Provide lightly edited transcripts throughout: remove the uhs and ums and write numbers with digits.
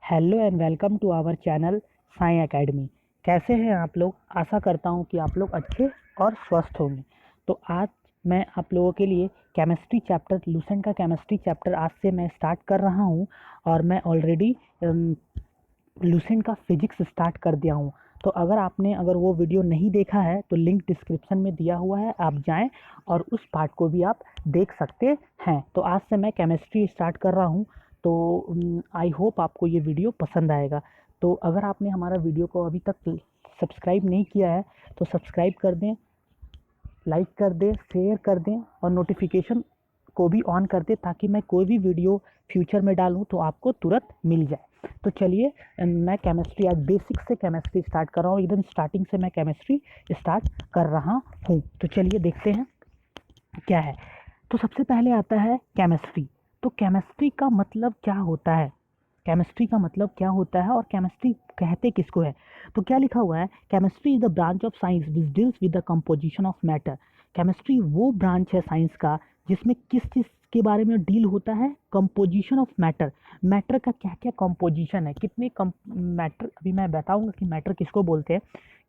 Hello and welcome to our channel Sai academy. कैसे हैं आप लोग? आशा करता हूं कि आप लोग अच्छे और स्वस्थ होंगे। तो आज मैं आप लोगों के लिए केमिस्ट्री चैप्टर, लूसेंट का केमिस्ट्री चैप्टर आज से मैं स्टार्ट कर रहा हूं। और मैं ऑलरेडी लूसेंट का फिजिक्स स्टार्ट कर दिया हूं। तो अगर वो वीडियो नहीं देखा है तो लिंक डिस्क्रिप्शन में दिया हुआ है, आप जाएं और उस पार्ट को भी आप देख सकते हैं। तो आज से मैं केमिस्ट्री स्टार्ट कर रहा हूं। तो आई होप आपको ये वीडियो पसंद आएगा। तो अगर आपने हमारा वीडियो को अभी तक सब्सक्राइब नहीं किया है तो सब्सक्राइब कर दें, लाइक कर दें, शेयर कर दें और नोटिफिकेशन को भी ऑन कर दें ताकि मैं कोई भी वीडियो फ्यूचर में डालूं तो आपको तुरंत मिल जाए। तो चलिए, मैं केमिस्ट्री आज बेसिक से केमिस्ट्री स्टार्ट कर रहा हूँ। एकदम स्टार्टिंग से मैं केमिस्ट्री स्टार्ट कर रहा हूँ। तो चलिए देखते हैं क्या है। तो सबसे पहले आता है केमिस्ट्री। तो केमिस्ट्री का मतलब क्या होता है? केमिस्ट्री का मतलब क्या होता है और केमिस्ट्री कहते किसको है? तो क्या लिखा हुआ है, chemistry is the branch of science which deals with the composition of matter. Chemistry वो ब्रांच है साइंस का जिसमें किस चीज़ के बारे में डील होता है? Composition of matter. मैटर का क्या क्या कंपोजिशन है, कितने मैटर, अभी मैं बताऊंगा कि मैटर किसको बोलते हैं।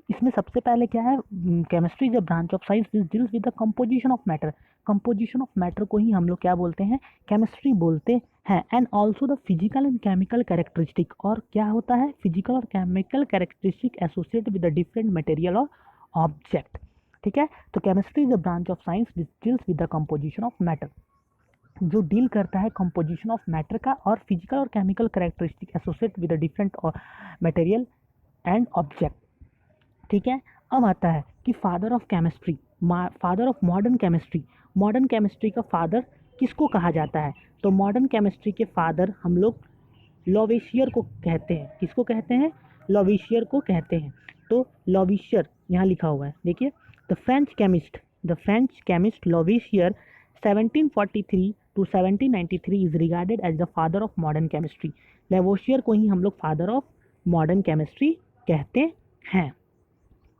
इसमें सबसे पहले क्या है, chemistry is a branch of science which deals with the composition of matter. Composition of matter को ही हम लोग क्या बोलते हैं? केमिस्ट्री बोलते हैं। And also the physical and chemical characteristic. और क्या होता है? फिजिकल और chemical characteristic associate with the different material और ऑब्जेक्ट। ठीक है, तो chemistry is a branch of science which deals with the composition of matter, जो डील करता है कंपोजिशन ऑफ मैटर का और फिजिकल और chemical characteristic associate with the different material and object. ठीक है, अब आता है कि father of chemistry, father of modern chemistry. Modern chemistry का फादर किसको कहा जाता है? तो मॉडर्न केमिस्ट्री के फादर हम लोग लॉवेशियर को कहते हैं। किसको कहते हैं? लॉवेशियर को कहते हैं। तो लॉवेशियर यहाँ लिखा हुआ है, देखिए। The French chemist Lavoisier 1743 to 1793 is regarded as the father of modern chemistry. Lavoisier को ही हम लोग फादर ऑफ मॉडर्न केमिस्ट्री कहते हैं।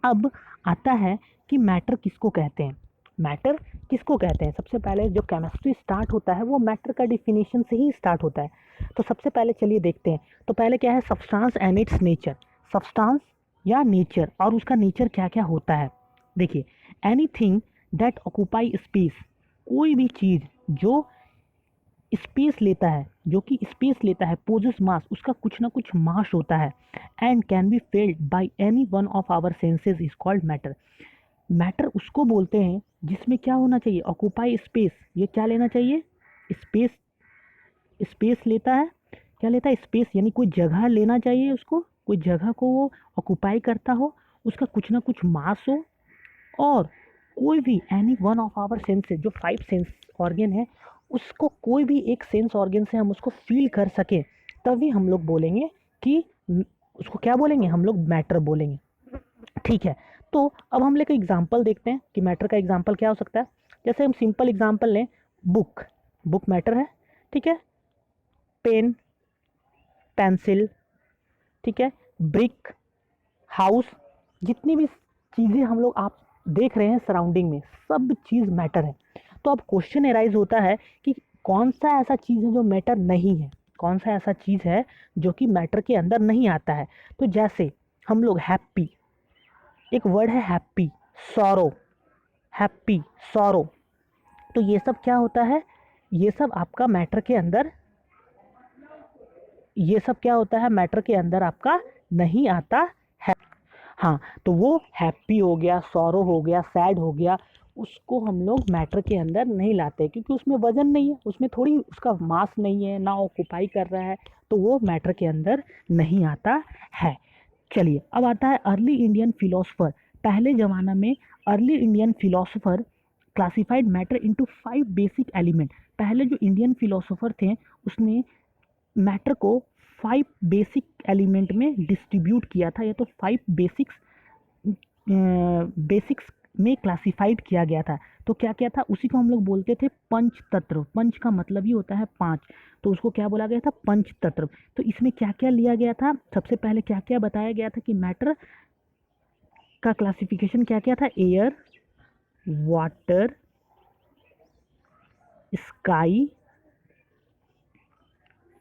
अब आता है कि मैटर किसको कहते हैं। मैटर किसको कहते हैं? सबसे पहले जो केमिस्ट्री स्टार्ट होता है वो मैटर का डिफिनीशन से ही स्टार्ट होता है। तो सबसे पहले चलिए देखते हैं। तो पहले क्या है? Substance and it's nature. Substance या नेचर, और उसका नेचर क्या क्या होता है। देखिए, एनीथिंग दैट ऑक्यूपाई स्पेस, कोई भी चीज़ जो स्पेस लेता है, जो कि स्पेस लेता है, पोजेस मास, उसका कुछ ना कुछ मास होता है। And can be felt by any one of our senses is called matter. Matter उसको बोलते हैं जिसमें क्या होना चाहिए? Occupy space. ये क्या लेना चाहिए? स्पेस। स्पेस लेता है, क्या लेता है? स्पेस, यानी कोई जगह लेना चाहिए उसको, कोई जगह को वो ऑक्यूपाई करता हो, उसका कुछ ना कुछ मास हो, और कोई भी any one of our senses, जो 5 सेंस ऑर्गन है, उसको कोई भी एक सेंस ऑर्गन से हम उसको फील कर सके, तभी हम लोग बोलेंगे कि उसको क्या बोलेंगे? हम लोग मैटर बोलेंगे। ठीक है, तो अब हम लेकर एग्जाम्पल देखते हैं कि मैटर का एग्जाम्पल क्या हो सकता है। जैसे हम सिंपल एग्जाम्पल लें, बुक। बुक मैटर है, ठीक है। पेन, पेंसिल, ठीक है। ब्रिक, हाउस, जितनी भी चीज़ें हम लोग आप देख रहे हैं सराउंडिंग में, सब चीज़ मैटर है। तो अब क्वेश्चन एराइज होता है कि कौन सा ऐसा चीज़ है जो मैटर नहीं है, कौन सा ऐसा चीज़ है जो कि मैटर के अंदर नहीं आता है। तो जैसे हम लोग हैप्पी, एक वर्ड है हैप्पी, सॉरो, हैप्पी, सॉरो, तो ये सब क्या होता है? ये सब आपका मैटर के अंदर, ये सब क्या होता है? मैटर के अंदर आपका नहीं आता है। हाँ, तो वो हैप्पी हो गया, सॉरो हो गया, सैड हो गया, उसको हम लोग मैटर के अंदर नहीं लाते क्योंकि उसमें वजन नहीं है, उसमें थोड़ी उसका मास नहीं है, ना ऑक्यूपाई कर रहा है, तो वो मैटर के अंदर नहीं आता है। चलिए, अब आता है अर्ली इंडियन फिलोसफर। पहले ज़माना में early Indian philosopher classified matter into 5 basic element. पहले जो इंडियन फिलोसोफर थे उसने मैटर को 5 बेसिक एलिमेंट में डिस्ट्रीब्यूट किया था, या तो 5 बेसिक्स में क्लासिफाइड किया गया था। तो क्या क्या था? उसी को हम लोग बोलते थे पंच तत्व। पंच का मतलब ही होता है 5, तो उसको क्या बोला गया था? पंच तत्व। तो इसमें क्या क्या लिया गया था? सबसे पहले क्या क्या बताया गया था कि मैटर का क्लासिफिकेशन क्या क्या था? एयर, वाटर, स्काई,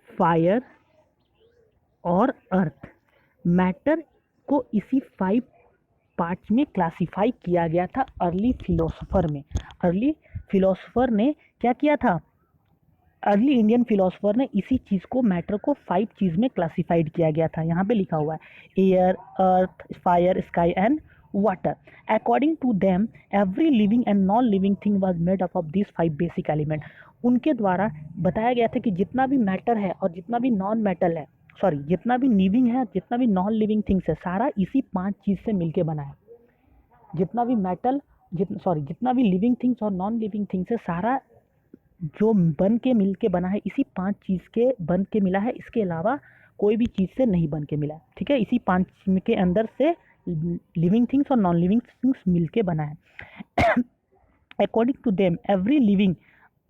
फायर, और अर्थ। मैटर को इसी 5 पार्ट्स में क्लासिफाई किया गया था अर्ली फिलोसोफर में। अर्ली फिलोसोफर ने क्या किया था, अर्ली इंडियन फिलोसोफर ने इसी चीज़ को, मैटर को 5 चीज़ में क्लासिफाइड किया गया था। यहाँ पे लिखा हुआ है air, earth, fire, sky and water. According to them every living and non living thing was made up of this 5 basic element. उनके द्वारा बताया गया था कि जितना भी मैटर है और जितना भी नॉन मेटल है, सॉरी जितना भी लिविंग है, जितना भी नॉन लिविंग थिंग्स है, सारा इसी 5 चीज़ से मिलके बना है। जितना भी मेटल, जितना भी लिविंग थिंग्स और नॉन लिविंग थिंग्स है, सारा जो बन के मिल के बना है इसी 5 चीज़ के बन के मिला है। इसके अलावा कोई भी चीज़ से नहीं बन के मिला है। ठीक है, इसी 5 के अंदर से लिविंग थिंग्स और नॉन लिविंग थिंग्स मिल के बना है। According to them every living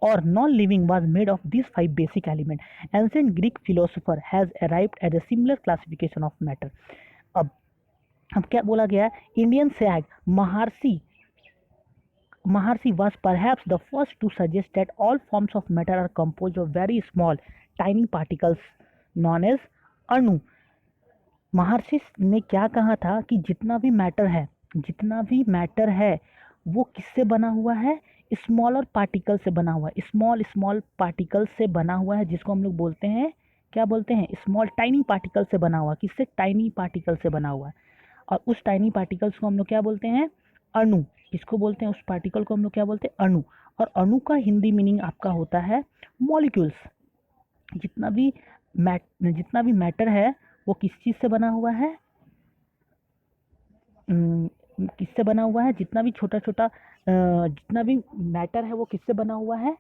or non-living was made of these 5 basic elements. Ancient Greek philosopher has arrived at a similar classification of matter. अब क्या बोला गया, Indian sag Maharshi was perhaps the first to suggest that all forms of matter are composed of very small, tiny particles known as अणु। महर्षि ने क्या कहा था कि जितना भी मैटर है वो किससे बना हुआ है, स्मॉलर पार्टिकल से बना हुआ है। स्मॉल पार्टिकल से बना हुआ है, जिसको हम लोग बोलते हैं, क्या बोलते हैं, स्मॉल टाइनी पार्टिकल से बना हुआ। किससे, टाइनी पार्टिकल से बना हुआ है। और उस टाइनी पार्टिकल्स को हम लोग क्या बोलते हैं, अणु। किसको बोलते हैं, उस पार्टिकल को हम लोग क्या बोलते हैं, अणु। और अणु का हिंदी मीनिंग आपका होता है मॉलिक्यूल्स। जितना भी मैटर है वो किस चीज़ से बना हुआ है, किससे बना हुआ है, जितना भी जितना भी मैटर है वो किससे बना हुआ है,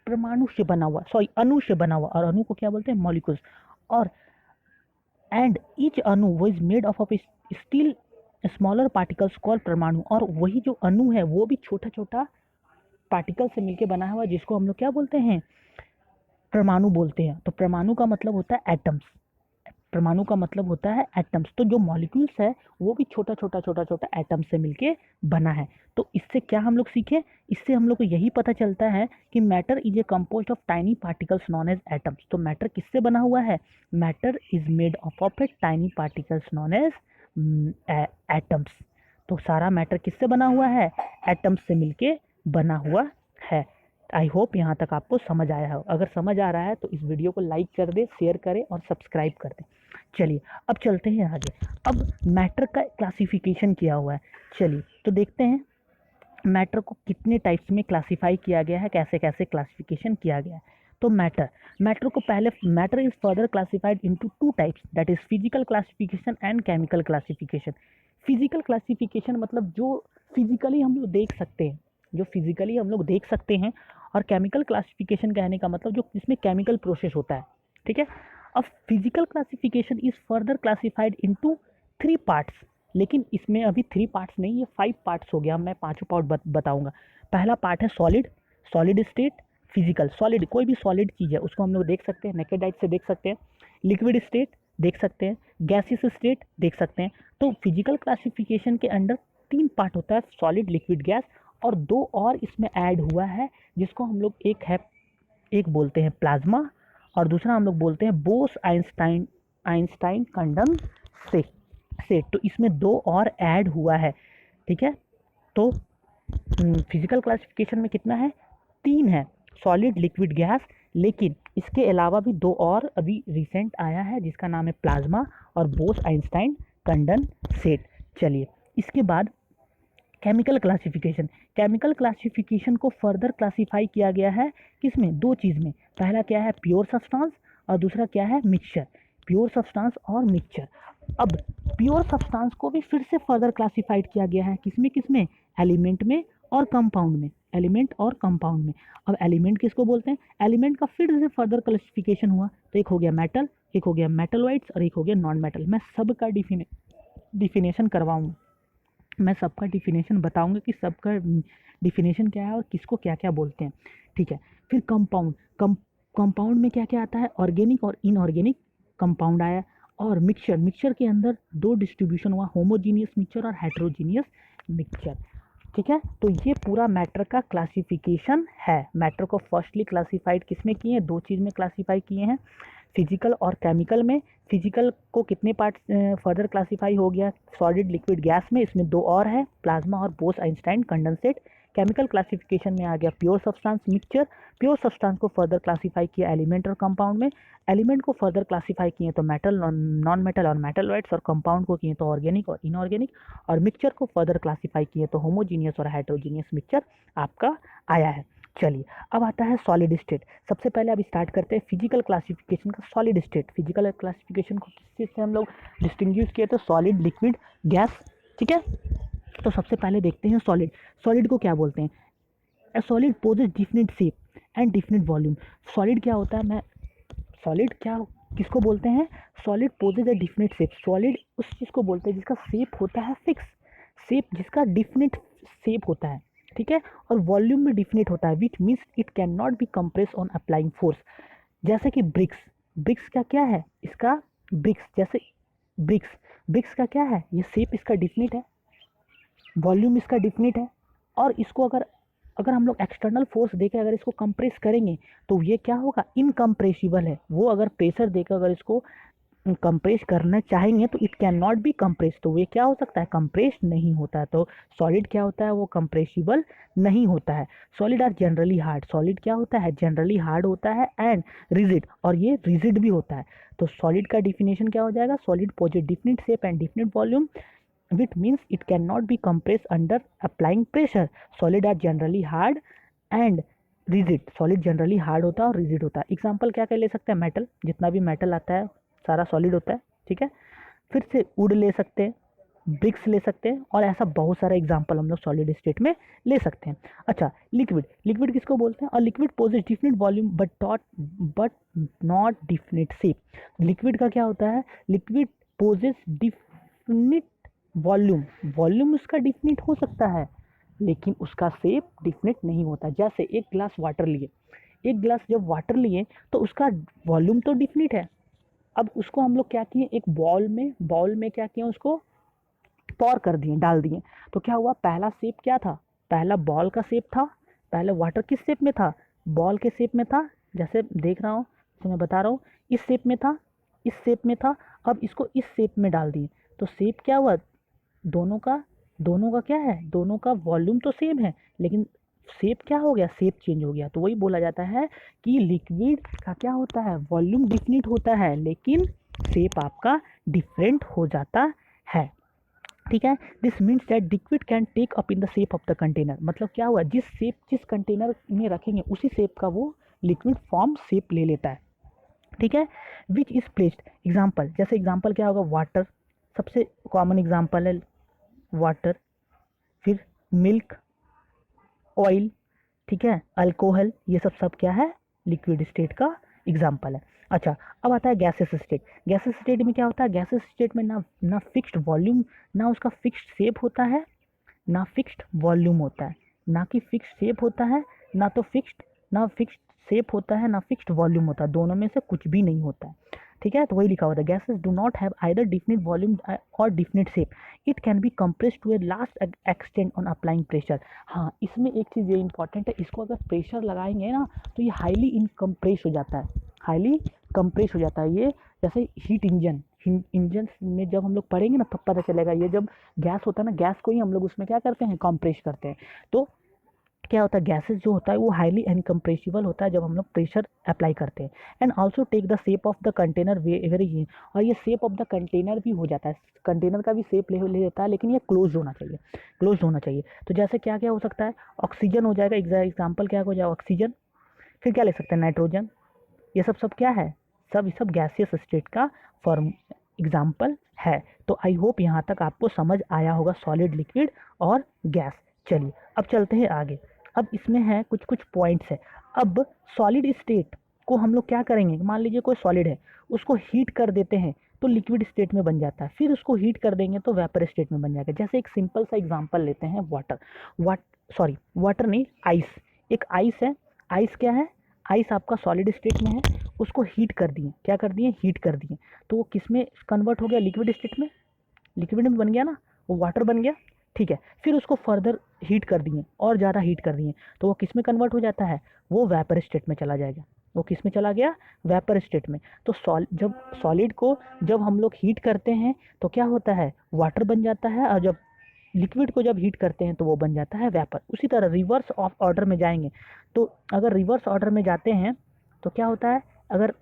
परमाणु से बना हुआ, अणु से बना हुआ। और अणु को क्या बोलते हैं, मॉलिक्यूल्स। और एंड ईच अणु वो is made of steel smaller particles called परमाणु। और वही जो अणु है वो भी छोटा पार्टिकल से मिलकर बना हुआ, जिसको हम लोग क्या बोलते हैं, परमाणु बोलते हैं। तो परमाणु का मतलब होता है एटम्स। परमाणु का मतलब होता है एटम्स। तो जो मॉलिक्यूल्स है वो भी छोटा एटम्स से मिलके बना है। तो इससे क्या हम लोग सीखे, इससे हम लोग को यही पता चलता है कि matter is a composed of tiny particles known as atoms. तो मैटर किससे बना हुआ है, matter is made of a tiny particles known as atoms. तो सारा मैटर किससे बना हुआ है, एटम्स से मिलके बना हुआ है। आई होप यहाँ तक आपको समझ आया हो। अगर समझ आ रहा है तो इस वीडियो को लाइक कर दे, शेयर करें और सब्सक्राइब कर दें। चलिए अब चलते हैं आगे। अब मैटर का क्लासिफिकेशन किया हुआ है, चलिए तो देखते हैं मैटर को कितने टाइप्स में क्लासिफाई किया गया है, कैसे कैसे क्लासिफिकेशन किया गया है। तो मैटर को पहले, matter is further classified into 2 types, that is physical classification and chemical classification. Physical classification मतलब जो फिजिकली हम लोग देख सकते हैं, और केमिकल क्लासिफिकेशन कहने का मतलब जो इसमें केमिकल प्रोसेस होता है। ठीक है, अब physical classification is further classified into 3 parts, लेकिन इसमें अभी 3 पार्ट्स नहीं, ये 5 पार्ट्स हो गया। मैं 5 पार्ट बताऊंगा। पहला पार्ट है सॉलिड स्टेट, फिजिकल। सॉलिड, कोई भी सॉलिड चीज़ है उसको हम लोग देख सकते हैं, नेकेड आइज से देख सकते हैं। लिक्विड स्टेट देख सकते हैं, गैसियस स्टेट देख सकते हैं। तो फिजिकल क्लासिफिकेशन के अंडर 3 पार्ट होता है, सॉलिड, लिक्विड, गैस, और 2 और इसमें ऐड हुआ है, जिसको हम लोग एक बोलते हैं प्लाज्मा, और दूसरा हम लोग बोलते हैं बोस आइंस्टाइन कंडेंसेट। तो इसमें 2 और ऐड हुआ है। ठीक है, तो फिजिकल क्लासिफिकेशन में कितना है, 3 है, सॉलिड, लिक्विड, गैस। लेकिन इसके अलावा भी 2 और अभी रिसेंट आया है, जिसका नाम है प्लाज्मा और बोस आइंस्टाइन कंडेंसेट। चलिए इसके बाद केमिकल क्लासिफिकेशन को फर्दर क्लासिफाई किया गया है किसमें, 2 चीज़ में। पहला क्या है, प्योर सब्सटेंस, और दूसरा क्या है, मिक्सचर। प्योर सब्सटेंस और मिक्सचर। अब प्योर सब्सटेंस को भी फिर से फर्दर क्लासिफाइड किया गया है, किसमें, एलिमेंट में और कंपाउंड में। अब एलिमेंट किसको बोलते हैं, एलिमेंट का फिर से फर्दर क्लासिफिकेशन हुआ। तो एक हो गया मेटल, एक हो गया मेटलॉइड्स, और एक हो गया नॉन मेटल। मैं सबका डिफिनेशन करवाऊंगा, मैं सबका डिफिनेशन बताऊंगा कि सबका डिफिनेशन क्या है और किसको क्या क्या बोलते हैं। ठीक है, फिर कंपाउंड में क्या क्या आता है, ऑर्गेनिक और इनऑर्गेनिक कंपाउंड आया। और मिक्सचर के अंदर 2 डिस्ट्रीब्यूशन हुआ, होमोजीनियस मिक्सचर और हेट्रोजीनियस मिक्सचर। ठीक है, तो ये पूरा मैटर का क्लासिफिकेशन है। मैटर को फर्स्टली क्लासिफाइड किसमें किए हैं, 2 चीज़ में क्लासिफाई किए हैं, फिजिकल और केमिकल में फिजिकल को कितने पार्ट फर्दर क्लासीफाई हो गया सॉलिड लिक्विड गैस में, इसमें दो और है, प्लाज्मा और Bose Einstein condensate. Chemical classification में आ गया pure substance mixture, pure substance को फर्दर क्लासीफाई किया एलिमेंट और कंपाउंड में, एलिमेंट को फर्दर क्लासीफाई किए तो मेटल नॉन मेटल और मेटलॉइड्स, और कंपाउंड को किए तो ऑर्गेनिक और इनऑर्गेनिक, और मिक्सचर को फर्दर क्लासीफाई किए तो होमोजीनियस और हेटेरोजीनियस मिक्सचर आपका आया है। चलिए अब आता है सॉलिड स्टेट। सबसे पहले अब स्टार्ट करते हैं फिजिकल क्लासिफिकेशन का सॉलिड स्टेट। फिजिकल क्लासिफिकेशन को किस चीज़ से हम लोग डिस्टिंग्विश किए तो सॉलिड लिक्विड गैस, ठीक है। तो सबसे पहले देखते हैं सॉलिड। सॉलिड को क्या बोलते हैं? A solid possess definite shape and definite volume. Solid क्या होता है, मैं सॉलिड क्या किसको बोलते हैं? Solid possess a definite shape. Solid उस चीज़ को बोलते हैं जिसका शेप होता है फिक्स, शेप जिसका डिफिनिट शेप होता है, ठीक है, और वॉल्यूम भी डिफिनिट होता है, which means it can not be compress on applying force. जैसे कि ब्रिक्स, ब्रिक्स का क्या है इसका, ब्रिक्स जैसे ब्रिक्स, ब्रिक्स का क्या है, ये शेप इसका डिफिनिट है, वॉल्यूम इसका डिफिनिट है, और इसको अगर अगर हम लोग एक्सटर्नल फोर्स देकर अगर इसको कंप्रेस करेंगे तो ये क्या होगा, इनकम्प्रेसिबल है। वो अगर प्रेशर देकर अगर इसको कंप्रेस करना चाहेंगे तो it can not be compress, तो ये क्या हो सकता है, कंप्रेस नहीं होता है। तो सॉलिड क्या होता है, वो कंप्रेसिबल नहीं होता है। Solid are generally hard, solid क्या होता है, जनरली हार्ड होता है, एंड रिजिड, और ये रिजिड भी होता है। तो सॉलिड का डिफिनेशन क्या हो जाएगा, solid possess definite shape and definite volume which means it cannot be compressed under applying pressure. Solid are generally hard and rigid. Solid generally hard होता है और rigid होता है। एग्जाम्पल क्या क्या ले सकते हैं, मेटल, जितना भी मेटल आता है सारा सॉलिड होता है, ठीक है। फिर से वुड ले सकते हैं, ब्रिक्स ले सकते हैं, और ऐसा बहुत सारा एग्जाम्पल हम लोग सॉलिड स्टेट में ले सकते हैं। अच्छा, लिक्विड, लिक्विड किसको बोलते हैं, और liquid possess definite volume but not definite shape. Liquid का क्या होता है, liquid possess definite volume, volume उसका डिफिनिट हो सकता है लेकिन उसका शेप डिफिनिट नहीं होता। जैसे एक ग्लास वाटर लिए, एक ग्लास जब वाटर लिए तो उसका वॉल्यूम तो डिफिनिट है, अब उसको हम लोग क्या किए, एक बाउल में क्या किए, उसको पॉर कर दिए, डाल दिए, तो क्या हुआ, पहला शेप क्या था, पहला बॉल का शेप था, पहले वाटर किस शेप में था, बॉल के शेप में था, जैसे देख रहा हूँ, तो मैं बता रहा हूँ, इस शेप में था, इस शेप में था, अब इसको इस शेप में डाल दिए, तो शेप क्या हुआ, दोनों का क्या है, दोनों का वॉल्यूम तो सेम है लेकिन शेप क्या हो गया, शेप चेंज हो गया। तो वही बोला जाता है कि लिक्विड का क्या होता है, वॉल्यूम डिफिनिट होता है लेकिन शेप आपका डिफरेंट हो जाता है, ठीक है। This means that liquid can take up in the shape of the container. मतलब क्या हुआ, जिस कंटेनर में रखेंगे उसी शेप का वो लिक्विड फॉर्म शेप ले लेता है, ठीक है। विच इज प्लेस्ड, एग्जाम्पल, जैसे एग्जाम्पल क्या होगा, वाटर सबसे कॉमन एग्जाम्पल है वाटर, फिर मिल्क, ऑयल, ठीक है, अल्कोहल, ये सब क्या है, लिक्विड स्टेट का एग्जाम्पल है। अच्छा, अब आता है गैसेस स्टेट। गैसेस स्टेट में क्या होता है, गैसेस स्टेट में ना फिक्स्ड वॉल्यूम, ना उसका फिक्स्ड शेप होता है, ना फिक्स्ड वॉल्यूम होता है, ना कि फिक्स्ड शेप होता है, ना फिक्स्ड शेप होता है, ना फिक्स्ड वॉल्यूम होता है, दोनों में से कुछ भी नहीं होता है, ठीक है। तो वही लिखा होता है, gases do not have either definite volume और definite shape, it can be compressed to a last extent on applying pressure. हाँ, इसमें एक चीज़ ये इंपॉर्टेंट है, इसको अगर प्रेशर लगाएंगे ना तो ये हाईली इनकम्प्रेस हो जाता है, हाईली कंप्रेस हो जाता है। ये जैसे हीट इंजन में जब हम लोग पढ़ेंगे ना तब पता चलेगा, ये जब गैस होता है ना, गैस को ही हम लोग उसमें क्या करते हैं, कंप्रेस करते हैं। तो क्या होता है, गैसेस जो होता है वो हाईली इनकम्प्रेसिबल होता है जब हम लोग प्रेशर अप्लाई करते हैं। And also take the shape of the container very, और ये शेप ऑफ द कंटेनर भी हो जाता है, कंटेनर का भी शेप ले लेता है, लेकिन ये क्लोज होना चाहिए, क्लोज होना चाहिए। तो जैसे क्या क्या हो सकता है, ऑक्सीजन हो जाएगा, एग्जाम्पल क्या हो जाएगा, ऑक्सीजन, फिर क्या ले सकते हैं, नाइट्रोजन, ये सब क्या है, सब गैसियस स्टेट का फॉर्म एग्जाम्पल है। तो आई होप यहाँ तक आपको समझ आया होगा सॉलिड, लिक्विड और गैस। चलिए अब चलते हैं आगे। अब इसमें है कुछ पॉइंट्स है। अब सॉलिड स्टेट को हम लोग क्या करेंगे, मान लीजिए कोई सॉलिड है, उसको हीट कर देते हैं तो लिक्विड स्टेट में बन जाता है, फिर उसको हीट कर देंगे तो वेपर स्टेट में बन जाएगा। जैसे एक सिंपल सा एग्जांपल लेते हैं, वाटर नहीं, आइस, एक आइस है, आइस क्या है, आइस आपका सॉलिड स्टेट में है, उसको हीट कर दिए, क्या कर दिए, हीट कर दिए, तो वो किस में कन्वर्ट हो गया, लिक्विड स्टेट में, लिक्विड में बन गया ना, वो वाटर बन गया, ठीक है। फिर उसको फर्दर हीट कर दिए और ज़्यादा हीट कर दिए तो वो किस में कन्वर्ट हो जाता है, वो वेपर स्टेट में चला जाएगा, वो किस में चला गया, वेपर स्टेट में। तो जब सॉलिड को जब हम लोग हीट करते हैं तो क्या होता है, वाटर बन जाता है, और जब लिक्विड को जब हीट करते हैं तो वो बन जाता है वेपर। उसी तरह रिवर्स ऑफ ऑर्डर में जाएंगे तो अगर रिवर्स ऑर्डर में जाते हैं तो क्या होता है, अगर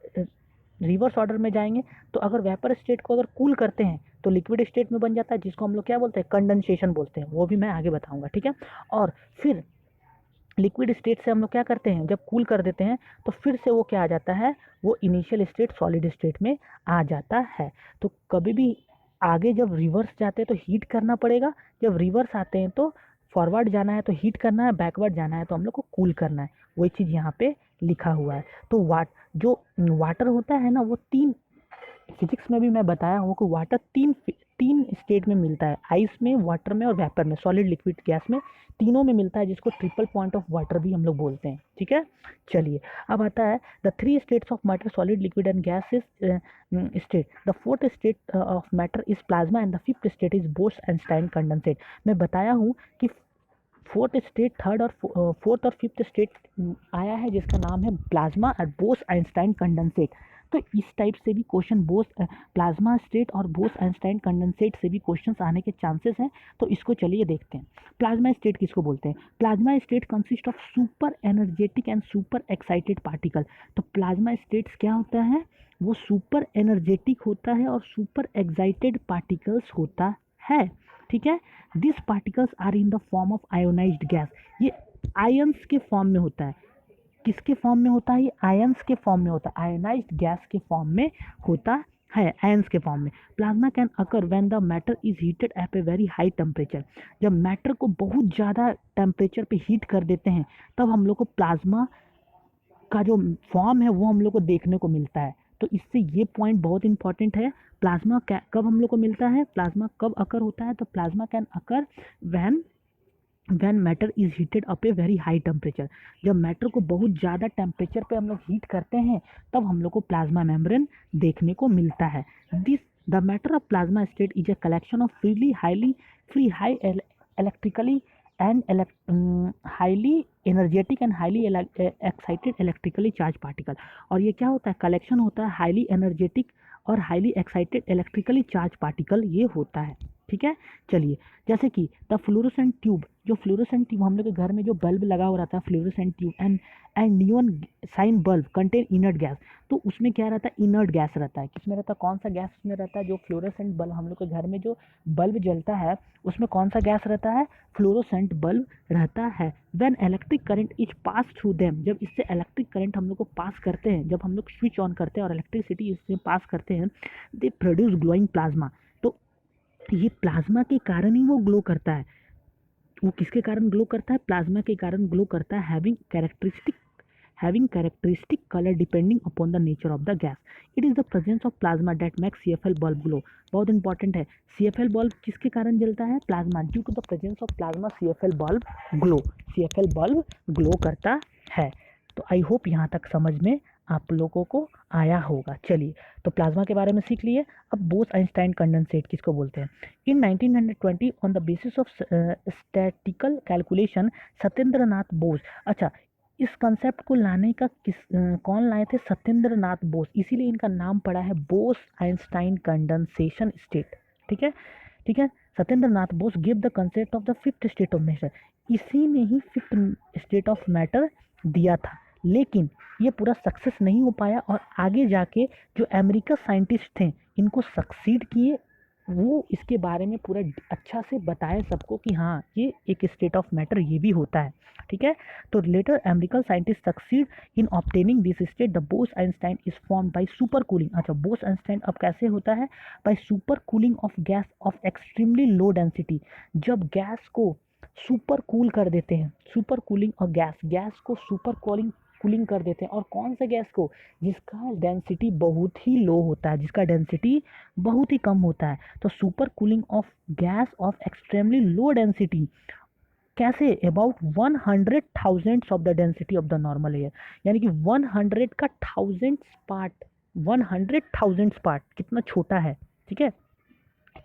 रिवर्स ऑर्डर में जाएंगे तो अगर वेपर स्टेट को अगर कूल करते हैं तो लिक्विड स्टेट में बन जाता है, जिसको हम लोग क्या बोलते हैं, कंडेंसेशन बोलते हैं। वो भी मैं आगे बताऊंगा, ठीक है। और फिर लिक्विड स्टेट से हम लोग क्या करते हैं, जब कूल कर देते हैं तो फिर से वो क्या आ जाता है, वो इनिशियल स्टेट सॉलिड स्टेट में आ जाता है। तो कभी भी आगे जब रिवर्स जाते हैं तो हीट करना पड़ेगा, जब रिवर्स आते हैं तो फॉरवर्ड जाना है तो हीट करना है, बैकवर्ड जाना है तो हम लोग को कूल करना है। वही चीज़ यहाँ पे लिखा हुआ है। तो जो वाटर होता है ना, वो तीन, फिजिक्स में भी मैं बताया हूँ कि वाटर तीन तीन स्टेट में मिलता है, आइस में, वाटर में और वेपर में, सॉलिड, लिक्विड, गैस में, तीनों में मिलता है, जिसको ट्रिपल पॉइंट ऑफ वाटर भी हम लोग बोलते हैं, ठीक है। चलिए अब आता है the three states of matter, solid, liquid and gas is state. The fourth state of matter is plasma and the fifth state is Bose Einstein condensate. मैं बताया हूँ कि फोर्थ स्टेट, थर्ड और फोर्थ और फिफ्थ स्टेट आया है जिसका नाम है प्लाज्मा और बोस-आइंस्टाइन कंडेंसेट। तो इस टाइप से भी क्वेश्चन प्लाज्मा स्टेट और बोस-आइंस्टाइन कंडेंसेट से भी क्वेश्चंस आने के चांसेस हैं। तो इसको चलिए देखते हैं। प्लाज्मा स्टेट किसको बोलते हैं? Plasma state consist of super energetic and super excited particle. तो प्लाज्मा स्टेट्स क्या होता है, वो सुपर एनर्जेटिक होता है और सुपर एक्साइटेड पार्टिकल्स होता है, ठीक है। This particles are in the form of ionized gas. ये आयंस के फॉर्म में होता है। किसके फॉर्म में होता है? ये आयंस के फॉर्म में होता है, आयोनाइज्ड गैस के फॉर्म में होता है, आयंस के फॉर्म में। Plasma can occur when the matter is heated at a very high temperature. जब मैटर को बहुत ज़्यादा टेम्परेचर पे हीट कर देते हैं तब हम लोग को प्लाज्मा का जो फॉर्म है वो हम लोग को देखने को मिलता है। तो इससे ये पॉइंट बहुत इंपॉर्टेंट है। प्लाज्मा कब हम लोग को मिलता है, प्लाज्मा कब अकर होता है? तो plasma can occur when matter is heated up A very high temperature. जब मैटर को बहुत ज़्यादा टेम्परेचर पे हम लोग हीट करते हैं तब हम लोग को प्लाज्मा मेम्ब्रेन देखने को मिलता है। The matter of plasma state is a collection of high electrically and highly energetic and highly excited electrically charge particle. और ये क्या होता है, कलेक्शन होता है हाईली एनर्जेटिक और highly excited electrically charge particle ये होता है, ठीक है। चलिए जैसे कि द फ्लोरोसेंट ट्यूब, जो फ्लोरोसेंट ट्यूब हम लोग के घर में जो बल्ब लगा हुआ रहता है, fluorescent tube and neon sign bulb contain inert gas. तो उसमें क्या रहता है, इनर्ट गैस रहता है। किसमें रहता है, कौन सा गैस उसमें रहता है? जो फ्लोरोसेंट बल्ब हम लोग के घर में जो बल्ब जलता है उसमें कौन सा गैस रहता है? फ्लोरोसेंट बल्ब रहता है। When electric current is pass through them, जब इससे इलेक्ट्रिक करंट हम लोग को पास करते हैं, जब हम लोग स्विच ऑन करते हैं और इलेक्ट्रिसिटी इससे पास करते हैं, दे प्रोड्यूस ग्लोइंग प्लाज्मा। तो ये प्लाज्मा के कारण ही वो ग्लो करता है। वो किसके कारण ग्लो करता है? प्लाज्मा के कारण ग्लो करता है। Having characteristic colour depending upon the nature of the gas. It is the presence of plasma that makes CFL bulb glow. बहुत इंपॉर्टेंट है। CFL बल्ब किसके कारण जलता है? Plasma. Due to the presence of plasma CFL bulb glow, CFL bulb glow करता है। तो I hope यहाँ तक समझ में आप लोगों को आया होगा। चलिए तो प्लाज्मा के बारे में सीख लिए। अब बोस-आइंस्टाइन कंडेंसेट किसको बोलते हैं? In 1920 on the basis of statical calculation Satyendra Nath Bose. अच्छा, इस कंसेप्ट को लाने का कौन लाए थे? सत्येंद्र नाथ बोस। इसीलिए इनका नाम पड़ा है बोस-आइंस्टाइन कंडेंसेशन स्टेट, ठीक है, ठीक है। Satyendra Nath Bose give the concept of the fifth state of matter. इसी ने ही फिफ्थ स्टेट ऑफ मैटर दिया था, लेकिन ये पूरा सक्सेस नहीं हो पाया और आगे जाके जो अमेरिका साइंटिस्ट थे इनको सक्सीड किए, वो इसके बारे में पूरा अच्छा से बताए सबको कि हाँ ये एक स्टेट ऑफ मैटर ये भी होता है, ठीक है। तो later American scientist succeed in obtaining this state. The Bose Einstein is form by super cooling. अच्छा, बोस-आइंस्टाइन अब कैसे होता है? By super cooling of gas of extremely low density. जब गैस को सुपर कूल कर देते हैं, सुपर कूलिंग और गैस को सुपर कूलिंग कर देते हैं। और कौन सा गैस को? जिसका डेंसिटी बहुत ही लो होता है, जिसका डेंसिटी बहुत ही कम होता है। तो super cooling of gas of extremely low density कैसे? About 100,000 of the density of the normal air. यानी कि 100 का 1000 पार्ट, 100,000 पार्ट कितना छोटा है, ठीक है।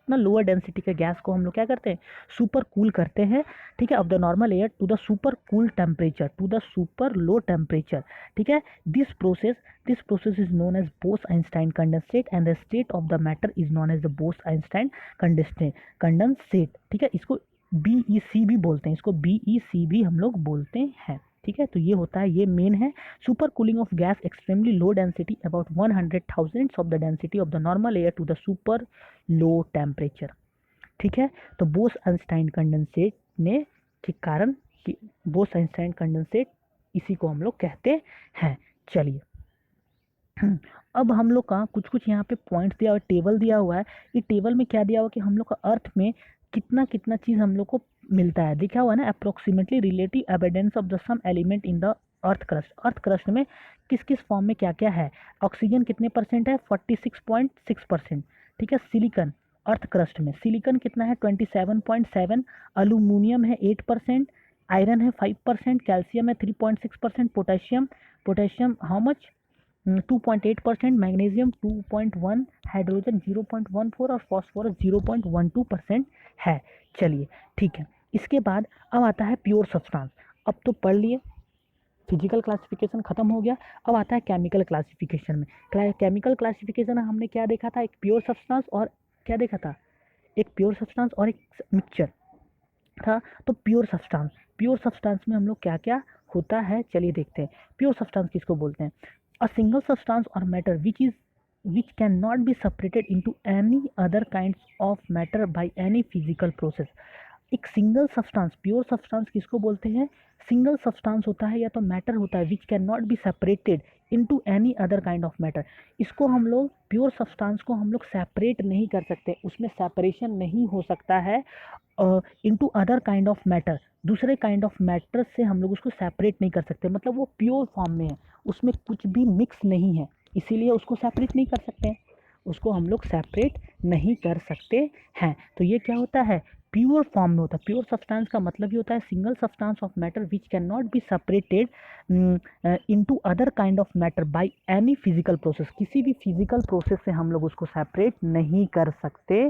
कितना लोअर डेंसिटी के गैस को हम लोग क्या करते हैं, सुपर कूल करते हैं, ठीक है, of the normal air to the super cool temperature, to the super low temperature, ठीक है। This process is known as Bose Einstein condensate and the state of the matter is known as the Bose Einstein condensate, ठीक है। इसको BEC भी बोलते हैं, इसको BEC भी हम लोग बोलते हैं, ठीक है। तो ये होता है, ये मेन है super cooling of gas extremely low density about 100,000 of the density of the normal air to the super low temperature, ठीक है। तो बोस-आइंस्टाइन कंडेंसेट ने के कारण बोस-आइंस्टाइन कंडेंसेट इसी को हम लोग कहते हैं। चलिए अब हम लोग का कुछ कुछ यहाँ पे पॉइंट्स दिया हुआ, टेबल दिया हुआ है। ये टेबल में क्या दिया हुआ कि हम लोग का अर्थ में कितना कितना चीज़ हम लोग को मिलता है, दिखा हुआ है ना, approximately relative evidence of the some element in the earth crust. Earth crust में किस किस फॉर्म में क्या क्या है। ऑक्सीजन कितने परसेंट है, 46.6%, ठीक है। सिलिकॉन अर्थ क्रस्ट में सिलिकॉन कितना है, 27.7, अल्यूमिनियम है 8%, आयरन है 5%, कैल्शियम है 3.6%, potassium how much 2.8%, magnesium 2.1, hydrogen 0.14 और फॉस्फोरस 0.12% है। चलिए ठीक है, इसके बाद अब आता है प्योर सब्सटेंस। अब तो पढ़ लिए, फिजिकल क्लासिफिकेशन खत्म हो गया, अब आता है केमिकल क्लासिफिकेशन में। केमिकल क्लासिफिकेशन हमने क्या देखा था, एक प्योर सब्सटेंस और क्या देखा था, एक प्योर सब्सटेंस और एक मिक्सचर था। तो प्योर सब्सटेंस में हम लोग क्या क्या होता है, चलिए देखते हैं। प्योर सब्सटेंस किसको बोलते हैं, अ सिंगल सब्सटेंस और matter which cannot be separated into any other kinds of matter by any physical process। एक सिंगल सब्सटेंस, प्योर सब्सटेंस किसको बोलते हैं, सिंगल सब्सटेंस होता है या तो मैटर होता है which can not be separated into any other kind of matter. इसको हम लोग प्योर सब्सटेंस को हम लोग सेपरेट नहीं कर सकते, उसमें सेपरेशन नहीं हो सकता है into other kind of matter, दूसरे काइंड ऑफ मैटर से हम लोग उसको सेपरेट नहीं कर सकते, मतलब वो प्योर फॉर्म में है, उसमें कुछ भी मिक्स नहीं है, इसीलिए उसको सेपरेट नहीं कर सकते हैं, उसको हम लोग सेपरेट नहीं कर सकते हैं। तो ये क्या होता है, प्योर फॉर्म में होता है। प्योर सब्सटेंस का मतलब ये होता है single substance of matter which can not be separated into other kind of matter by any physical process, किसी भी फिजिकल प्रोसेस से हम लोग उसको सेपरेट नहीं कर सकते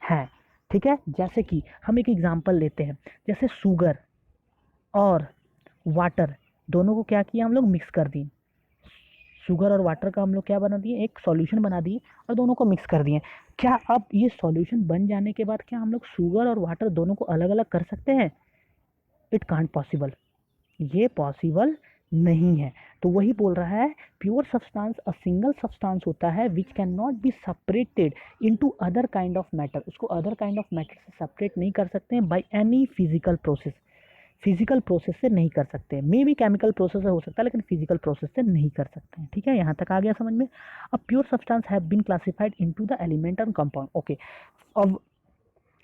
हैं, ठीक है। जैसे कि हम एक एग्जांपल लेते हैं, जैसे शुगर और वाटर दोनों को क्या किया हम लोग, मिक्स कर दिए, शुगर और वाटर का हम लोग क्या बना दिए, एक सॉल्यूशन बना दिए और दोनों को मिक्स कर दिए। क्या अब ये सॉल्यूशन बन जाने के बाद क्या हम लोग शुगर और वाटर दोनों को अलग अलग कर सकते हैं, इट कांट पॉसिबल, ये पॉसिबल नहीं है। तो वही बोल रहा है pure substance a single substance होता है which can not be separated into other kind of matter, उसको अदर काइंड ऑफ मैटर से सेपरेट नहीं कर सकते हैं by any physical process, physical process से नहीं कर सकते हैं, मे भी केमिकल प्रोसेस से हो सकता है लेकिन फिजिकल प्रोसेस से नहीं कर सकते हैं, ठीक है। यहाँ तक आ गया समझ में। अब pure substance have been classified into the element and compound, okay. अब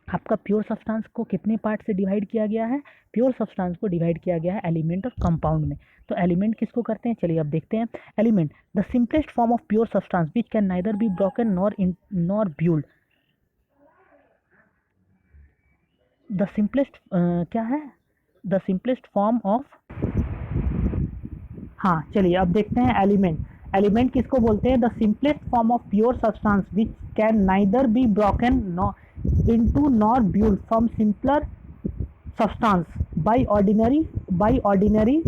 आपका प्योर सब्सटेंस को कितने पार्ट से डिवाइड किया गया है, प्योर सब्सटेंस को डिवाइड किया गया है एलिमेंट और कंपाउंड में। तो एलिमेंट किसको करते हैं, चलिए अब देखते हैं। Element the simplest form of pure substance which can neither be broken nor built, the simplest क्या है, द सिंपलेस्ट फॉर्म ऑफ, हाँ चलिए अब देखते हैं एलिमेंट किसको बोलते हैं, the simplest form of pure substance which can neither be broken into nor built from simpler substance by ordinary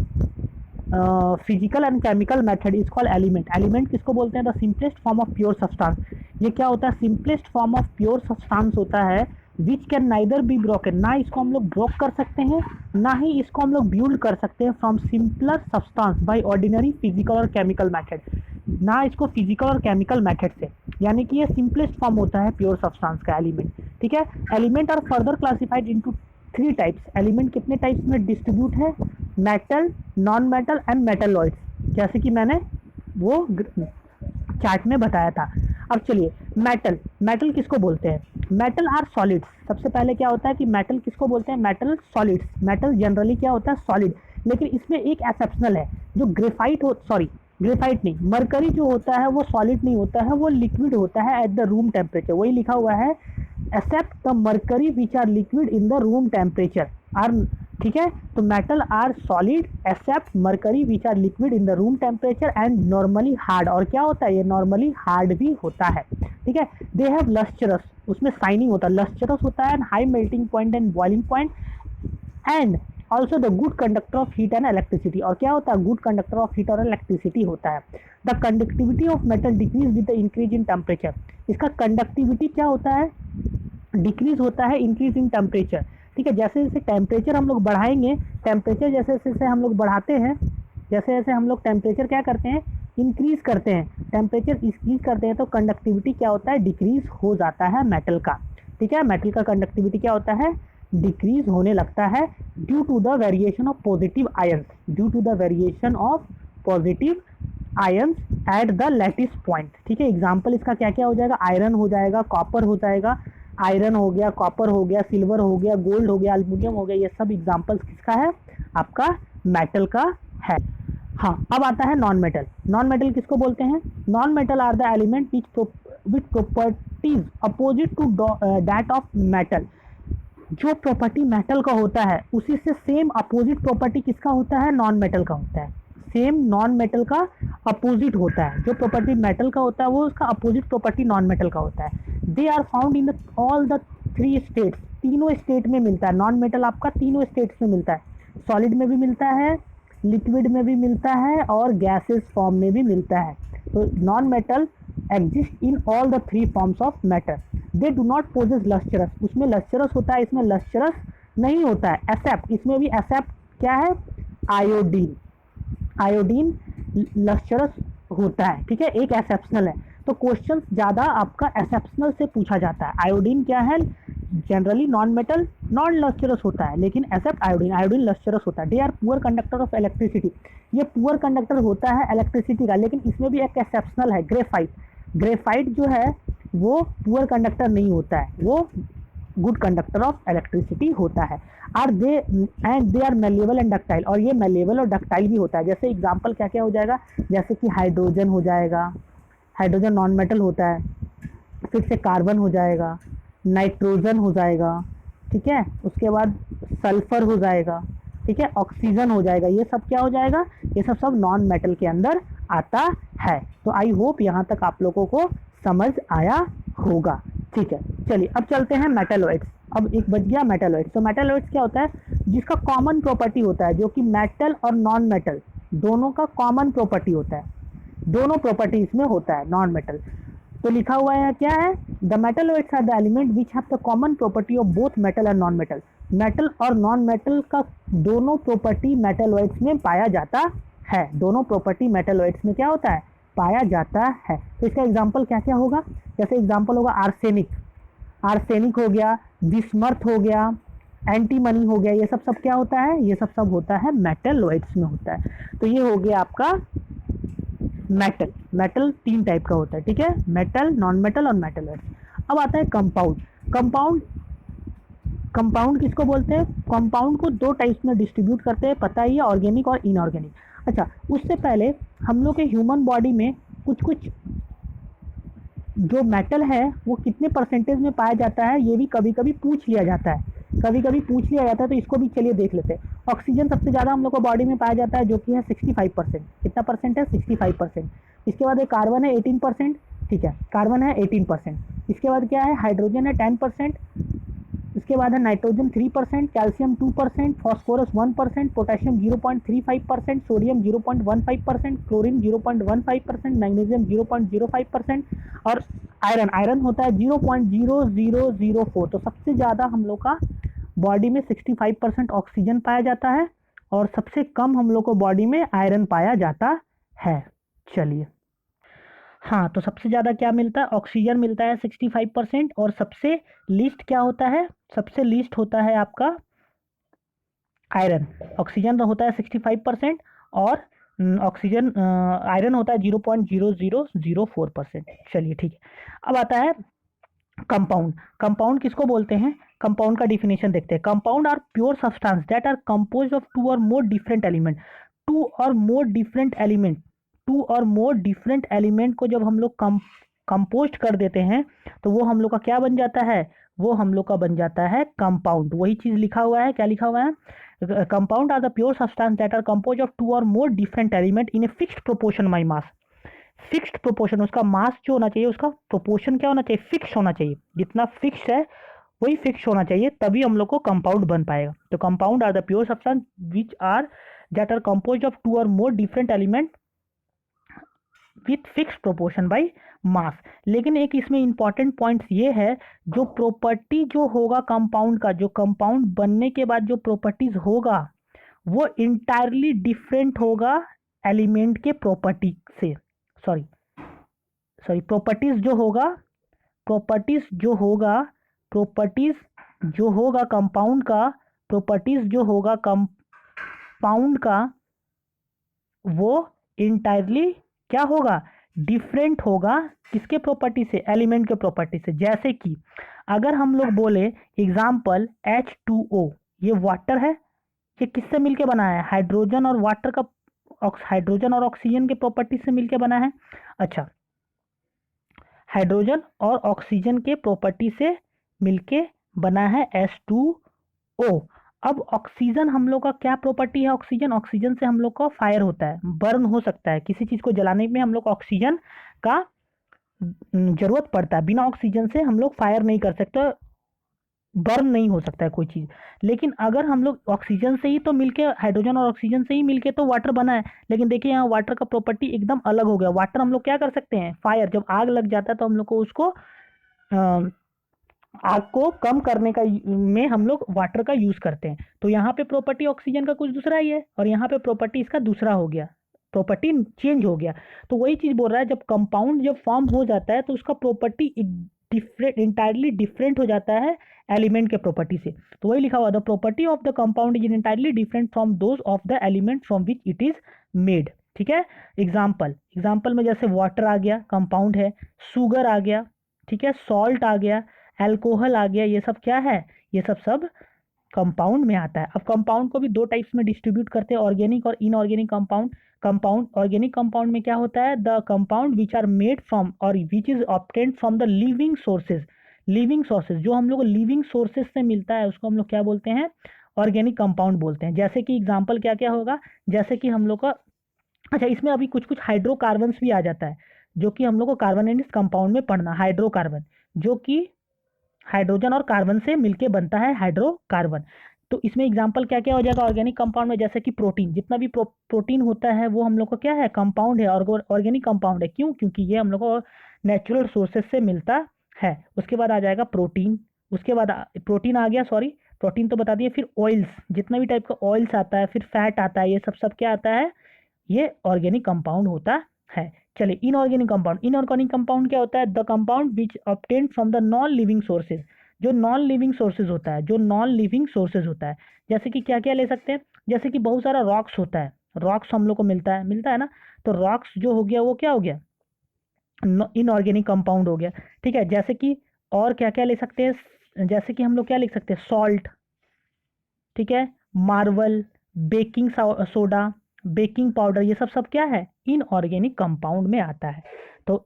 physical and chemical method is called element किसको बोलते हैं, the simplest form of pure substance. ये क्या होता है, simplest form of pure substance होता है which can neither be broken, ना इसको हम लोग ब्रोक कर सकते हैं ना ही इसको हम लोग ब्यूल्ड कर सकते हैं from simpler substance by ordinary physical और केमिकल मेथड, ना इसको फिजिकल और केमिकल मेथड से, यानी कि ये सिंपलेस्ट फॉर्म होता है प्योर सब्सटेंस का एलिमेंट, ठीक है। Element are further classified into 3 types, element कितने टाइप्स में डिस्ट्रीब्यूट है, metal, non metal and metalloids, जैसे कि मैंने वो चार्ट में बताया था। अब चलिए मेटल किसको बोलते हैं, मेटल आर सॉलिड्स। सबसे पहले क्या होता है कि मेटल किसको बोलते हैं, मेटल सॉलिड्स। मेटल जनरली क्या होता है, सॉलिड, लेकिन इसमें एक एक्सेप्शनल है, जो ग्रेफाइट नहीं, मरकरी जो होता है वो सॉलिड नहीं होता है, वो लिक्विड होता है एट द रूम टेम्परेचर, वही लिखा हुआ है except the mercury which are liquid in the room temperature are, ठीक है। तो metal are solid except mercury which are liquid in the room temperature and normally hard, और क्या होता है ये नॉर्मली हार्ड भी होता है, ठीक है। दे हैव लस्ट्रस, उसमें शाइनिंग होता है, लस्टरस होता है, high melting point and boiling point, and also the good conductor of heat and electricity. और क्या होता है, गुड कंडक्टर ऑफ हीट और इलेक्ट्रिसिटी होता है। The conductivity of metal decrease with the increase in temperature. इसका कंडक्टिविटी क्या होता है, डिक्रीज होता है इंक्रीज इन टेम्परेचर। ठीक है, जैसे जैसे टेम्परेचर हम लोग बढ़ाएंगे, टेम्परेचर जैसे जैसे हम लोग बढ़ाते हैं, जैसे जैसे हम लोग टेम्परेचर क्या करते हैं, इंक्रीज करते हैं, टेम्परेचर इंक्रीज करते हैं, तो कंडक्टिविटी क्या होता है, डिक्रीज हो जाता है मेटल का। ठीक है, मेटल का कंडक्टिविटी क्या होता है, डिक्रीज होने लगता है due to the variation of positive ions, due to the variation of positive ions at the lattice point. ठीक है, एग्जाम्पल इसका क्या क्या हो जाएगा, आयरन हो जाएगा, कॉपर हो जाएगा, आयरन हो गया, कॉपर हो गया, सिल्वर हो गया, गोल्ड हो गया, एल्युमिनियम हो गया, ये सब एग्जाम्पल्स किसका है, आपका मेटल का है। हाँ, अब आता है नॉन मेटल। नॉन मेटल किसको बोलते हैं, non metal are the element which properties opposite to that of metal. जो प्रॉपर्टी मेटल का होता है उसी से सेम अपोजिट प्रॉपर्टी किसका होता है, नॉन मेटल का होता है। सेम नॉन मेटल का अपोजिट होता है, जो प्रॉपर्टी मेटल का होता है वो उसका अपोजिट प्रॉपर्टी नॉन मेटल का होता है। They are found in all the 3 states, तीनों स्टेट में मिलता है। नॉन मेटल आपका तीनों स्टेट्स में मिलता है, सॉलिड में भी मिलता है, लिक्विड में भी मिलता है, और गैसेस फॉर्म में भी मिलता है। तो non metal exist in all the 3 forms of matter. They do not possess lustrous, उसमें लस्टरस होता है, इसमें लस्टरस नहीं होता है। एक्सेप्ट, इसमें भी एक्सेप्ट क्या है, आयोडीन, आयोडीन लस्टरस होता है। ठीक है, एक एक्सेप्शनल है, तो क्वेश्चन ज़्यादा आपका एक्सेप्शनल से पूछा जाता है। आयोडीन क्या है, generally non metal non lustrous होता है, लेकिन एक्सेप्ट आयोडीन, आयोडीन लस्टरस होता है। They are poor conductor of electricity, ये पुअर कंडक्टर होता है इलेक्ट्रिसिटी का, लेकिन इसमें भी एक एक्सेप्शनल है, ग्रेफाइट। ग्रेफाइट जो है वो पुअर कंडक्टर नहीं होता है, वो गुड कंडक्टर ऑफ इलेक्ट्रिसिटी होता है। Are they and they are malleable and ductile, और ये मेलेबल और डक्टाइल भी होता है। जैसे एग्जांपल क्या क्या हो जाएगा, जैसे कि हाइड्रोजन हो जाएगा, हाइड्रोजन नॉन मेटल होता है, फिर से कार्बन हो जाएगा, नाइट्रोजन हो जाएगा, ठीक है, उसके बाद सल्फर हो जाएगा, ठीक है, ऑक्सीजन हो जाएगा, ये सब क्या हो जाएगा, ये सब सब नॉन मेटल के अंदर आता है। तो आई होप यहाँ तक आप लोगों को समझ आया होगा। ठीक है, चलिए अब चलते हैं मेटलॉइड्स। अब एक बच गया मेटलॉइड्स। तो मेटलॉइड्स क्या होता है, जिसका कॉमन प्रॉपर्टी होता है, जो कि मेटल और नॉन मेटल दोनों का कॉमन प्रॉपर्टी होता है, दोनों प्रॉपर्टी इसमें होता है नॉन मेटल। तो लिखा हुआ है क्या है, the metalloids are the element which have the common property of both metal and non metal. Metal और नॉन मेटल का दोनों प्रॉपर्टी मेटलॉइड्स में पाया जाता है, दोनों प्रॉपर्टी मेटलॉइड्स में क्या होता है, पाया जाता है। तो इसका एग्जाम्पल क्या क्या होगा, जैसे एग्जाम्पल होगा आर्सेनिक, आर्सेनिक हो गया, बिस्मर्थ हो गया, एंटीमनी हो गया, ये सब सब क्या होता है, ये सब सब होता है मेटलॉइड्स में होता है। तो ये हो गया आपका मेटल। मेटल 3 टाइप का होता है, ठीक है, मेटल, नॉन मेटल और मेटलॉइड्स। अब आता है कंपाउंड। कंपाउंड, कंपाउंड किसको बोलते हैं, कंपाउंड को 2 टाइप्स में डिस्ट्रीब्यूट करते हैं, पता ही है, ऑर्गेनिक और इनऑर्गेनिक। अच्छा, उससे पहले हम लोग के ह्यूमन बॉडी में कुछ कुछ जो मेटल है वो कितने परसेंटेज में पाया जाता है, ये भी कभी कभी पूछ लिया जाता है, कभी कभी पूछ लिया जाता है, तो इसको भी चलिए देख लेते हैं। ऑक्सीजन सबसे ज़्यादा हम लोग को बॉडी में पाया जाता है, जो कि है 65%। कितना परसेंट है, 65%। इसके बाद एक कार्बन है 18%, ठीक है, कार्बन है 18%। इसके बाद क्या है, हाइड्रोजन है 10%। इसके बाद है nitrogen 3%, calcium 2%, phosphorus 1%, potassium 0.35%, sodium 0.15%, chlorine 0.15%, magnesium 0.05%, और आयरन, आयरन होता है 0.0004। तो सबसे ज़्यादा हम लोग का बॉडी में 65% ऑक्सीजन पाया जाता है, और सबसे कम हम लोग को बॉडी में आयरन पाया जाता है। चलिए, हाँ, तो सबसे ज़्यादा क्या मिलता है, ऑक्सीजन मिलता है 65%, और सबसे लीस्ट क्या होता है, सबसे लीस्ट होता है आपका आयरन। ऑक्सीजन होता है 65% और ऑक्सीजन आयरन होता है 0.0004%। चलिए ठीक है, अब आता है कंपाउंड। कंपाउंड किसको बोलते हैं, कंपाउंड का डिफिनेशन देखते हैं। Compound are pure substance that are composed of 2 or more different element. 2 or more different element, 2 or more different element को जब हम लोग कंपोस्ट कर देते हैं तो वो हम लोग का क्या बन जाता है, वो हम लोग का बन जाता है कंपाउंड। वही चीज़ लिखा हुआ है, क्या लिखा हुआ है, compound are the pure substance that are compose of 2 or more different element in a fixed proportion by mass. Fixed proportion, उसका मास जो होना चाहिए उसका प्रोपोर्शन क्या होना चाहिए, फिक्स होना चाहिए, जितना फिक्स है वही फिक्स होना चाहिए, तभी हम लोग को कंपाउंड बन पाएगा। तो compound are the pure substance which are that are composed of two or more different element with fix proportion by mass. लेकिन एक इसमें इंपॉर्टेंट पॉइंट ये है, जो प्रॉपर्टी जो होगा कंपाउंड का, जो कंपाउंड बनने के बाद जो प्रॉपर्टीज होगा वो इंटायरली डिफरेंट होगा एलिमेंट के प्रॉपर्टी से। सॉरी प्रॉपर्टीज जो होगा, प्रॉपर्टीज जो होगा, प्रॉपर्टीज जो होगा कंपाउंड का, प्रॉपर्टीज जो होगा कंपाउंड का, वो इंटायरली क्या होगा, डिफरेंट होगा किसके प्रॉपर्टी से, एलिमेंट के प्रॉपर्टी से। जैसे कि अगर हम लोग बोले एग्जाम्पल H2O, ये वाटर है, ये किससे मिलके बना है, हाइड्रोजन और वाटर का, हाइड्रोजन और ऑक्सीजन के प्रॉपर्टी से मिलके बना है। अच्छा, हाइड्रोजन और ऑक्सीजन के प्रॉपर्टी से मिलके बना है H2O। अब ऑक्सीजन हम लोग का क्या प्रॉपर्टी है, ऑक्सीजन, ऑक्सीजन से हम लोग का फायर होता है, बर्न हो सकता है, किसी चीज को जलाने में हम लोग को ऑक्सीजन का जरूरत पड़ता है, बिना ऑक्सीजन से हम लोग फायर नहीं कर सकते, बर्न नहीं हो सकता है कोई चीज। लेकिन अगर हम लोग ऑक्सीजन से ही तो मिलके, हाइड्रोजन और ऑक्सीजन से ही मिलके तो वाटर बना है, लेकिन देखिए यहाँ वाटर का प्रॉपर्टी एकदम अलग हो गया। वाटर हम लोग क्या कर सकते हैं, फायर, जब आग लग जाता है तो हम लोग को उसको आग को कम करने का में हम लोग वाटर का यूज करते हैं। तो यहाँ पे प्रॉपर्टी ऑक्सीजन का कुछ दूसरा ही है और यहाँ पे प्रॉपर्टी इसका दूसरा हो गया, प्रॉपर्टी चेंज हो गया। तो वही चीज बोल रहा है, जब कंपाउंड जब फॉर्म हो जाता है तो उसका प्रॉपर्टी डिफरेंट, इंटायरली डिफरेंट हो जाता है एलिमेंट के प्रॉपर्टी से। तो वही लिखा हुआ, the property of the compound is entirely different from those of the element from which it is made. ठीक है, एग्जाम्पल में जैसे वाटर आ गया कंपाउंड है, शुगर आ गया, ठीक है, सॉल्ट आ गया, अल्कोहल आ गया, ये सब क्या है, ये सब कंपाउंड में आता है। अब कंपाउंड को भी दो टाइप्स में डिस्ट्रीब्यूट करते हैं, ऑर्गेनिक और inorganic compound. Compound, organic compound में क्या होता है, the compound which are made from or which is obtained from the living sources. Living sources, जो हम लोग को लिविंग सोर्सेज से मिलता है उसको हम लोग क्या बोलते हैं, ऑर्गेनिक कंपाउंड बोलते हैं। जैसे कि एग्जाम्पल क्या क्या होगा, जैसे कि हम लोग का, अच्छा इसमें अभी कुछ कुछ हाइड्रोकार्बन भी आ जाता है, जो कि हम लोग को कार्बोनेटिक कंपाउंड में पढ़ना, हाइड्रोकार्बन, जो कि हाइड्रोजन और कार्बन से मिलके बनता है हाइड्रोकार्बन। तो इसमें एग्जांपल क्या क्या हो जाएगा ऑर्गेनिक कंपाउंड में, जैसे कि प्रोटीन, जितना भी प्रोटीन होता है वो हम लोग को क्या है, कंपाउंड है, ऑर्गेनिक कंपाउंड है। क्यों, क्योंकि ये हम लोग को नेचुरल सोर्सेज से मिलता है। उसके बाद आ जाएगा प्रोटीन, उसके बाद प्रोटीन आ गया, सॉरी प्रोटीन तो बता दिए। फिर ऑयल्स, जितना भी टाइप का ऑयल्स आता है, फिर फैट आता है, ये सब क्या आता है, ये ऑर्गेनिक कंपाउंड होता है। चलिए इनऑर्गेनिक कंपाउंड, इनऑर्गेनिक कंपाउंड क्या होता है, the compound which obtained from the non living sources. जो नॉन लिविंग सोर्सेज होता है, जो नॉन लिविंग सोर्सेज होता है, जैसे कि क्या क्या ले सकते हैं, जैसे कि बहुत सारा रॉक्स होता है, रॉक्स हम लोग को मिलता है ना, तो रॉक्स जो हो गया वो क्या हो गया, इनऑर्गेनिक कंपाउंड हो गया। ठीक है, जैसे कि और क्या क्या ले सकते हैं, जैसे कि हम लोग क्या लिख सकते हैं, सॉल्ट, ठीक है, marble, baking soda, baking powder, ये सब क्या है, इनऑर्गेनिक कंपाउंड में आता है। तो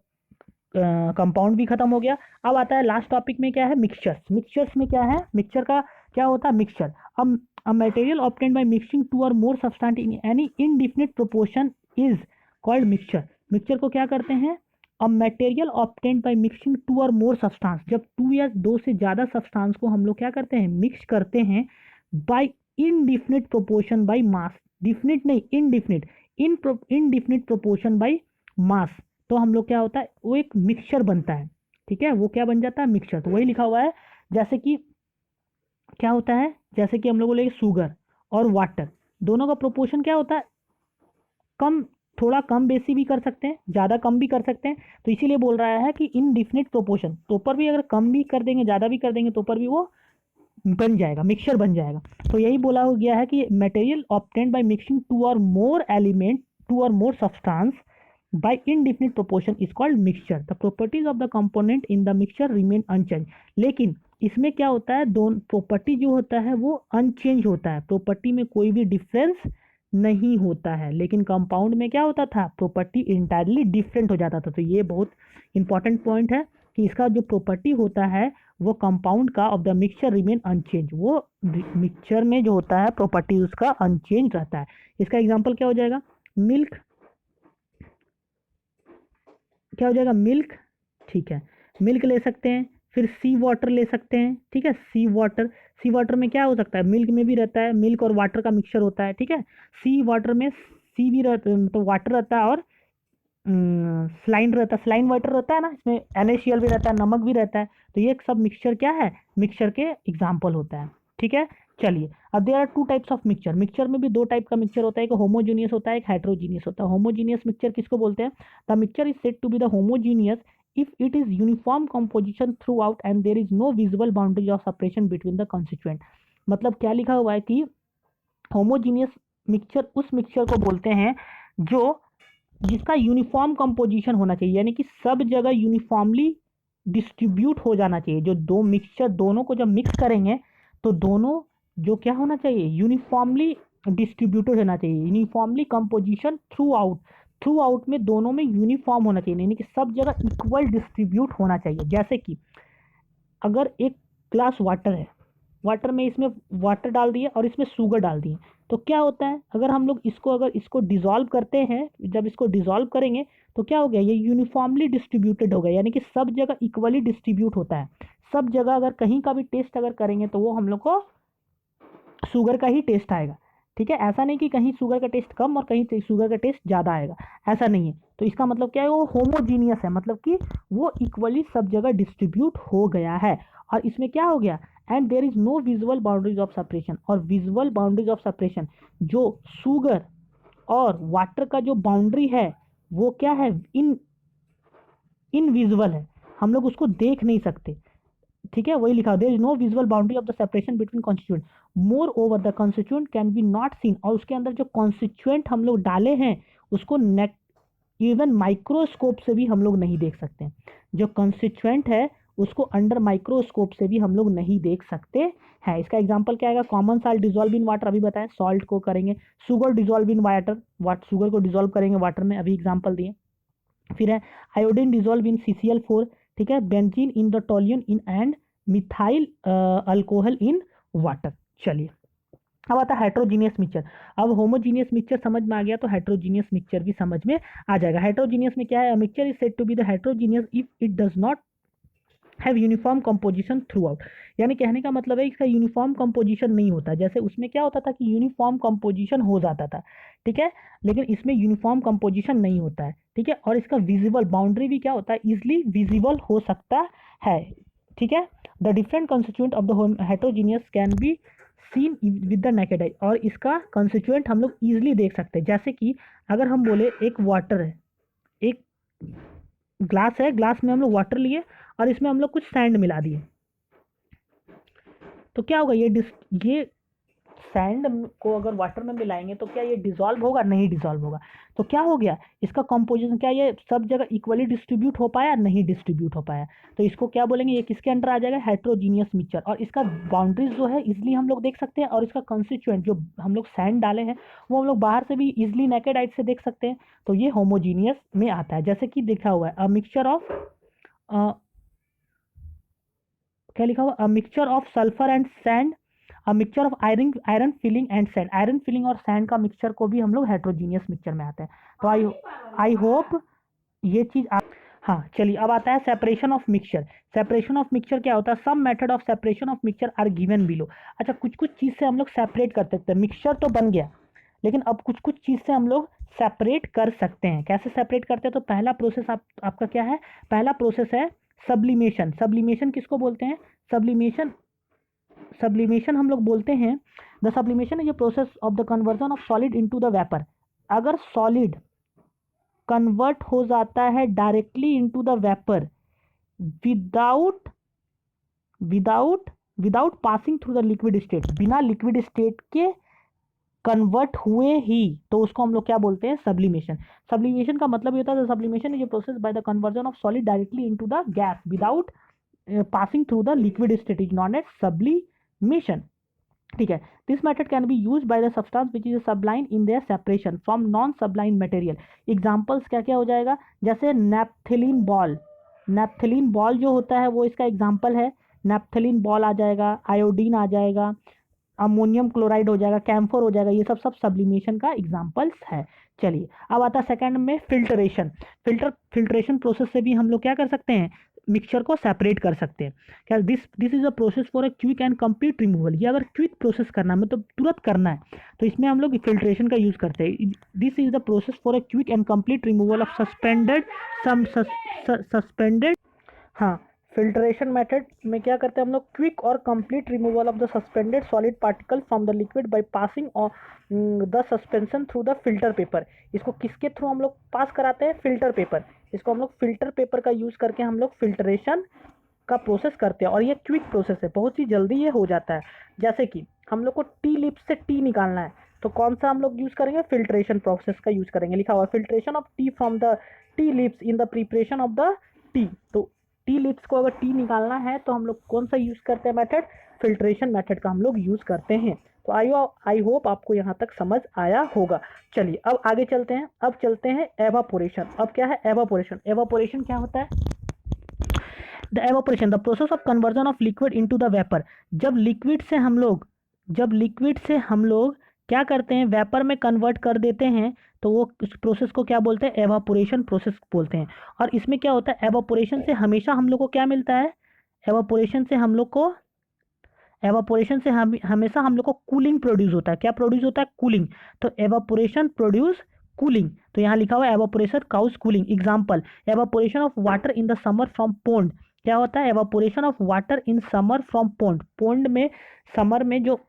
कंपाउंड भी खत्म हो गया। अब आता है लास्ट टॉपिक में, क्या है, मिक्सचर्स। मिक्सचर्स में क्या है, मिक्सचर का क्या होता है, mixture, a material obtained by mixing two or more substance in any indefinite proportion is called mixture। Mixture को क्या करते हैं, a material obtained by mixing two or more substance, जब टू या दो से ज्यादा सब्सटेंस को हम लोग क्या करते हैं, मिक्स करते हैं, by indefinite proportion by mass, definite नहीं, indefinite, indefinite proportion by mass, तो हम लोग क्या होता है, वो एक मिक्सचर बनता है। ठीक है, वो क्या बन जाता है, मिक्सचर। तो वही लिखा हुआ है, जैसे कि क्या होता है, जैसे कि हम लोग बोले शुगर और वाटर, दोनों का प्रोपोर्शन क्या होता है, कम, थोड़ा कम बेसी भी कर सकते हैं, ज़्यादा कम भी कर सकते हैं। तो इसीलिए बोल रहा है कि इनडिफिनिट प्रोपोर्शन, तो ऊपर भी अगर कम भी कर देंगे, ज़्यादा भी कर देंगे, तो ऊपर भी वो बन जाएगा, मिक्सचर बन जाएगा। तो यही बोला हो गया है कि material obtained by mixing two or more element, to or more substance by indefinite proportion is called mixture. The properties of the component in the mixture remain unchanged. लेकिन इसमें क्या होता है, दोनों प्रॉपर्टी जो होता है वो अनचेंज होता है, प्रॉपर्टी में कोई भी डिफरेंस नहीं होता है। लेकिन कंपाउंड में क्या होता था, प्रॉपर्टी इंटायरली डिफरेंट हो जाता था। तो ये बहुत इंपॉर्टेंट पॉइंट है कि इसका जो प्रॉपर्टी होता है वो कंपाउंड का of the mixture remain unchange, वो मिक्सचर में जो होता है प्रॉपर्टी उसका अनचेंज रहता है। इसका एग्जांपल क्या हो जाएगा, मिल्क, क्या हो जाएगा, मिल्क, ठीक है, मिल्क ले सकते हैं। फिर सी वाटर ले सकते हैं, ठीक है, सी वाटर, सी वाटर में क्या हो सकता है, मिल्क में भी रहता है, मिल्क और वाटर का मिक्सचर होता है, ठीक है। सी वाटर में सी भी रहता, तो वाटर रहता है और स्लाइन रहता है, स्लाइन वाटर रहता है ना, इसमें NaCl भी रहता है, नमक भी रहता है। तो ये सब मिक्सचर क्या है, मिक्सचर के एग्जाम्पल होता है, ठीक है। चलिए, अब there are two types of mixture, mixture में भी दो टाइप का मिक्सचर होता है, एक होमोजीनियस होता है, एक हेट्रोजीनियस होता है। होमोजीनियस मिक्सचर किसको बोलते हैं, the mixture is said to be the homogeneous if it is uniform composition throughout and there is no visible boundary of separation between the constituent। मतलब क्या लिखा हुआ है कि होमोजीनियस मिक्सचर उस मिक्सचर को बोलते हैं जो जिसका यूनिफॉर्म कंपोजिशन होना चाहिए, यानी कि सब जगह यूनिफॉर्मली डिस्ट्रीब्यूट हो जाना चाहिए। जो दो मिक्सचर दोनों को जब मिक्स करेंगे तो दोनों जो क्या होना चाहिए, यूनिफॉर्मली डिस्ट्रीब्यूटेड होना चाहिए, यूनिफॉर्मली कंपोजिशन थ्रू आउट में दोनों में यूनिफॉर्म होना चाहिए, यानी कि सब जगह इक्वल डिस्ट्रीब्यूट होना चाहिए। जैसे कि अगर एक ग्लास वाटर है, वाटर में इसमें वाटर डाल दिए और इसमें शुगर डाल दिए, तो क्या होता है, अगर इसको डिसॉल्व करते हैं, जब इसको डिसॉल्व करेंगे तो क्या हो गया, ये यूनिफॉर्मली डिस्ट्रीब्यूटेड हो गया, यानी कि सब जगह इक्वली डिस्ट्रीब्यूट होता है। सब जगह अगर कहीं का भी टेस्ट अगर करेंगे तो वो हम लोग को शुगर का ही टेस्ट आएगा, ठीक है। ऐसा नहीं कि कहीं शुगर का टेस्ट कम और कहीं शुगर का टेस्ट ज़्यादा आएगा, ऐसा नहीं है। तो इसका मतलब क्या है, वो होमोजीनियस है, मतलब कि वो इक्वली सब जगह डिस्ट्रीब्यूट हो गया है। और इसमें क्या हो गया, and there is no visual boundaries of separation, और विजुअल बाउंड्रीज ऑफ सेपरेशन जो शुगर और वाटर का जो बाउंड्री है वो क्या है, इनविजिबल है, हम लोग उसको देख नहीं सकते, ठीक है। वही लिखा, there is no visual boundary of the separation between constituent, moreover the constituent can be not seen, और उसके अंदर जो कॉन्स्टिट्यूएंट हम लोग डाले हैं उसको नेट इवन माइक्रोस्कोप से भी हम लोग नहीं देख सकते। जो कॉन्स्टिट्यूएंट है उसको अंडर माइक्रोस्कोप से भी हम लोग नहीं देख सकते हैं। इसका एग्जांपल क्या आएगा, common salt dissolve in water, अभी बताएं, सॉल्ट को करेंगे, sugar dissolve in water, sugar को डिजोल्व करेंगे वाटर में, अभी एग्जांपल दिए। फिर है आयोडीन डिजोल्व इन CCl4, ठीक है, benzene in the toluene in and methyl alcohol in water. चलिए, अब आता है हेट्रोजीनियस मिक्सचर। अब होमोजीनियस मिक्सचर समझ में आ गया तो हेट्रोजीनियस मिक्सचर भी समझ में आ जाएगा। हेट्रोजीनियस में क्या है, mixture is said to be the heterogeneous if it does not have uniform composition throughout, यानी कहने का मतलब है इसका यूनिफॉर्म कंपोजिशन नहीं होता। जैसे उसमें क्या होता था कि यूनिफॉर्म कंपोजिशन हो जाता था, ठीक है, लेकिन इसमें यूनिफॉर्म कंपोजिशन नहीं होता है, ठीक है। और इसका विजिबल बाउंड्री भी क्या होता है, इजिली विजिबल हो सकता है, ठीक है। The different constituent of the heterogeneous can be seen with the naked eye, और इसका कंस्टिट्यूएंट हम लोग इजिली देख सकते हैं। जैसे कि अगर हम बोले एक वाटर है, एक ग्लास है, ग्लास में हम लोग वाटर लिए और इसमें हम लोग कुछ सैंड मिला दिए, तो क्या होगा, ये सैंड को अगर वाटर में मिलाएंगे तो क्या ये डिसॉल्व होगा, नहीं डिसॉल्व होगा। तो क्या हो गया, इसका कंपोजिशन क्या, ये सब जगह इक्वली डिस्ट्रीब्यूट हो पाया, नहीं डिस्ट्रीब्यूट हो पाया। तो इसको क्या बोलेंगे, ये किसके अंडर आ जाएगा, हेट्रोजीनियस मिक्सचर। और इसका बाउंड्रीज जो है इजिली हम लोग देख सकते हैं, और इसका कंस्टिट्यूएंट जो हम लोग सैंड डाले हैं वो हम लोग बाहर से भी इजिली नेकेड आइज से देख सकते हैं। तो ये होमोजीनियस में आता है। जैसे कि देखा हुआ है अ मिक्सचर ऑफ, क्या लिखा हुआ, a mixture of sulphur and sand, a mixture of iron filling and sand, iron filling और सैंड का मिक्सचर को भी हम लोग हेट्रोजीनियस मिक्सचर में आते हैं। तो आई होप ये चीज आप, हाँ चलिए, अब आता है separation of mixture. Separation of mixture क्या होता है, some method of separation of mixture are given below. अच्छा, कुछ कुछ चीज से हम लोग सेपरेट कर सकते हैं, मिक्सचर तो बन गया लेकिन अब कुछ कुछ चीज से हम लोग सेपरेट कर सकते हैं। कैसे सेपरेट करते हैं, तो पहला प्रोसेस आपका क्या है, पहला प्रोसेस है सब्लिमेशन। सब्लिमेशन किसको बोलते हैं, सब्लिमेशन सब्लिमेशन हम लोग बोलते हैं, the sublimation is a process of the conversion of solid into the vapour. अगर सॉलिड कन्वर्ट हो जाता है directly into the vapour without without without passing through the liquid state, बिना लिक्विड स्टेट के कन्वर्ट हुए ही, तो उसको हम लोग क्या बोलते हैं, सब्लिमेशन। सब्लिमेशन का मतलब ये होता है, sublimation is a process by the conversion of solid directly into the gas without passing through the liquid state is known as sublimation, ठीक है। This method can be use by the substance which is सबलाइन in their separation from non सबलाइन material. Examples क्या क्या हो जाएगा, जैसे नैप्थेलिन ball, नैप्थेलिन ball जो होता है वो इसका एग्जांपल है, नैप्थेलिन बॉल आ जाएगा, आयोडीन आ जाएगा, अमोनियम क्लोराइड हो जाएगा, कैम्फर हो जाएगा, ये सब सब्लिमेशन का एग्जाम्पल्स है। चलिए अब आता है सेकंड में फिल्टरेशन। फिल्ट्रेशन प्रोसेस से भी हम लोग क्या कर सकते हैं, मिक्सचर को सेपरेट कर सकते हैं। क्या this is a process for a quick and complete removal. ये अगर क्विक प्रोसेस करना है मतलब तुरंत करना है तो इसमें हम लोग फिल्ट्रेशन का यूज़ करते हैं। This is the process for a quick and complete removal of suspended. हाँ, फिल्ट्रेशन मेथड में क्या करते हैं हम लोग, क्विक और complete removal of the suspended solid particle from the liquid by passing the suspension through the filter paper. इसको किसके थ्रू हम लोग पास कराते हैं, फिल्टर पेपर। इसको हम लोग फिल्टर पेपर का यूज़ करके हम लोग फिल्ट्रेशन का प्रोसेस करते हैं और ये क्विक प्रोसेस है, बहुत ही जल्दी ये हो जाता है। जैसे कि हम लोग को टी लिप्स से टी निकालना है तो कौन सा हम लोग यूज़ करेंगे, फिल्ट्रेशन प्रोसेस का यूज़ करेंगे। लिखा हुआ filtration of T from the T lips in the preparation of the T. तो टी लिप्स को अगर टी निकालना है तो हम लोग कौन सा यूज़ करते हैं मेथड, फिल्ट्रेशन मेथड का हम लोग यूज़ करते हैं। तो आई होप आपको यहाँ तक समझ आया होगा। चलिए अब आगे चलते हैं। अब चलते हैं एवापोरेशन। अब क्या है एवापोरेशन। एवापोरेशन क्या होता है, the evaporation the process of conversion of liquid into the vapour. जब लिक्विड से हम लोग क्या करते हैं, वेपर में कन्वर्ट कर देते हैं तो वो उस प्रोसेस को क्या बोलते हैं, एवापोरेशन प्रोसेस बोलते हैं। और इसमें क्या होता है, एवापोरेशन से हमेशा हम लोग को क्या मिलता है, एवापोरेशन से हमेशा हम लोग को कूलिंग प्रोड्यूस होता है। क्या प्रोड्यूस होता है, कूलिंग। तो एवापोरेशन प्रोड्यूस कूलिंग। तो यहाँ लिखा हुआ है evaporation causes cooling. Example, evaporation of water in the summer from pond. क्या होता है, evaporation of water in summer from pond. Pond में समर में जो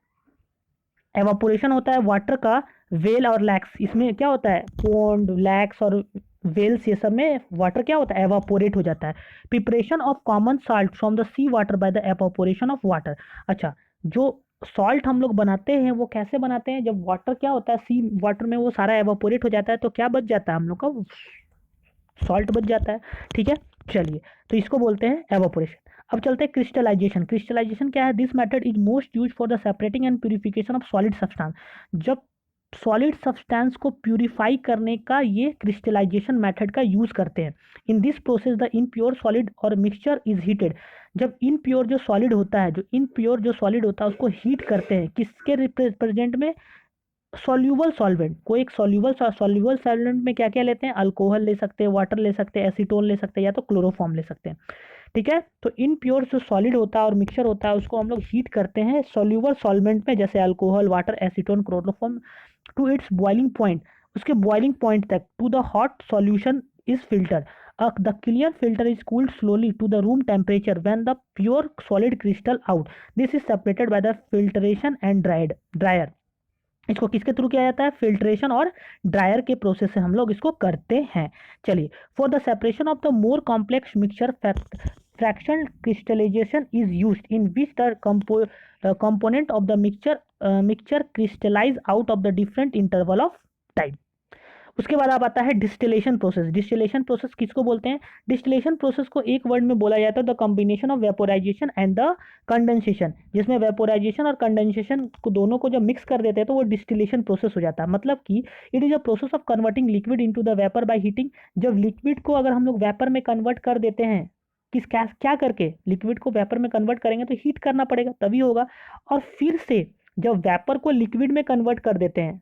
एवापोरेशन होता है वाटर का, वेल और लैक्स, इसमें क्या होता है, पोंड, लैक्स और वेल्स, ये सब में वाटर क्या होता है, एवापोरेट हो जाता है। Preparation of common salt from the sea water by the evaporation of water. अच्छा, जो सॉल्ट हम लोग बनाते हैं वो कैसे बनाते हैं, जब वाटर क्या होता है, सी वाटर में वो सारा एवापोरेट हो जाता है तो क्या बच जाता है हम लोग का, सॉल्ट बच जाता है। ठीक है, चलिए तो इसको बोलते हैं एवापोरेशन। अब चलते हैं क्रिस्टलाइजेशन। क्रिस्टलाइजेशन क्या है, this method is most use for the separating and purification of solid substance. जब सॉलिड सब्सटेंस को प्यूरिफाई करने का ये क्रिस्टलाइजेशन मेथड का यूज करते हैं। In this process the impure solid or mixture is heated. जब इनप्योर जो सॉलिड होता है, उसको हीट करते हैं किसके रिप्रेजेंट में, सॉल्यूबल सॉल्वेंट को। एक सॉल्यूबल सॉल्वेंट में क्या क्या लेते हैं, अल्कोहल ले सकते हैं, वाटर ले सकते हैं, एसीटोन ले सकते हैं, या तो क्लोरोफॉर्म ले सकते हैं। ठीक है, तो इनप्योर जो सॉलिड होता है और मिक्सचर होता है उसको हम लोग हीट करते हैं सॉल्यूबल सॉल्वेंट में, जैसे alcohol, water, acetone, chloroform, to its boiling point, उसके बॉइलिंग पॉइंट तक, to the hot solution is filter. The clear filter is cooled slowly to the room temperature when the pure solid crystal out. This is separated by the filtration and dryer. इसको किसके through किया जाता है, filtration और dryer के process से हम लोग इसको करते हैं। चलिए, for the separation of the more complex mixture fraction crystallization is used in which the component of the mixture crystallize out of the different interval of time। उसके बाद अब आता है डिस्टिलेशन प्रोसेस। डिस्टिलेशन प्रोसेस किसको बोलते हैं, distillation process को एक वर्ड में बोला जाता है the combination of vaporisation and the condensation, जिसमें वेपोराइजेशन और कंडेंसेशन को दोनों को जब मिक्स कर देते हैं तो वो डिस्टिलेशन प्रोसेस हो जाता है। मतलब कि it is a process of converting liquid into the vapour by heating. जब लिक्विड को अगर हम लोग वेपर में कन्वर्ट कर देते हैं, क्या करके, लिक्विड को वेपर में कन्वर्ट करेंगे तो हीट करना पड़ेगा तभी होगा। और फिर से जब वेपर को लिक्विड में कन्वर्ट कर देते हैं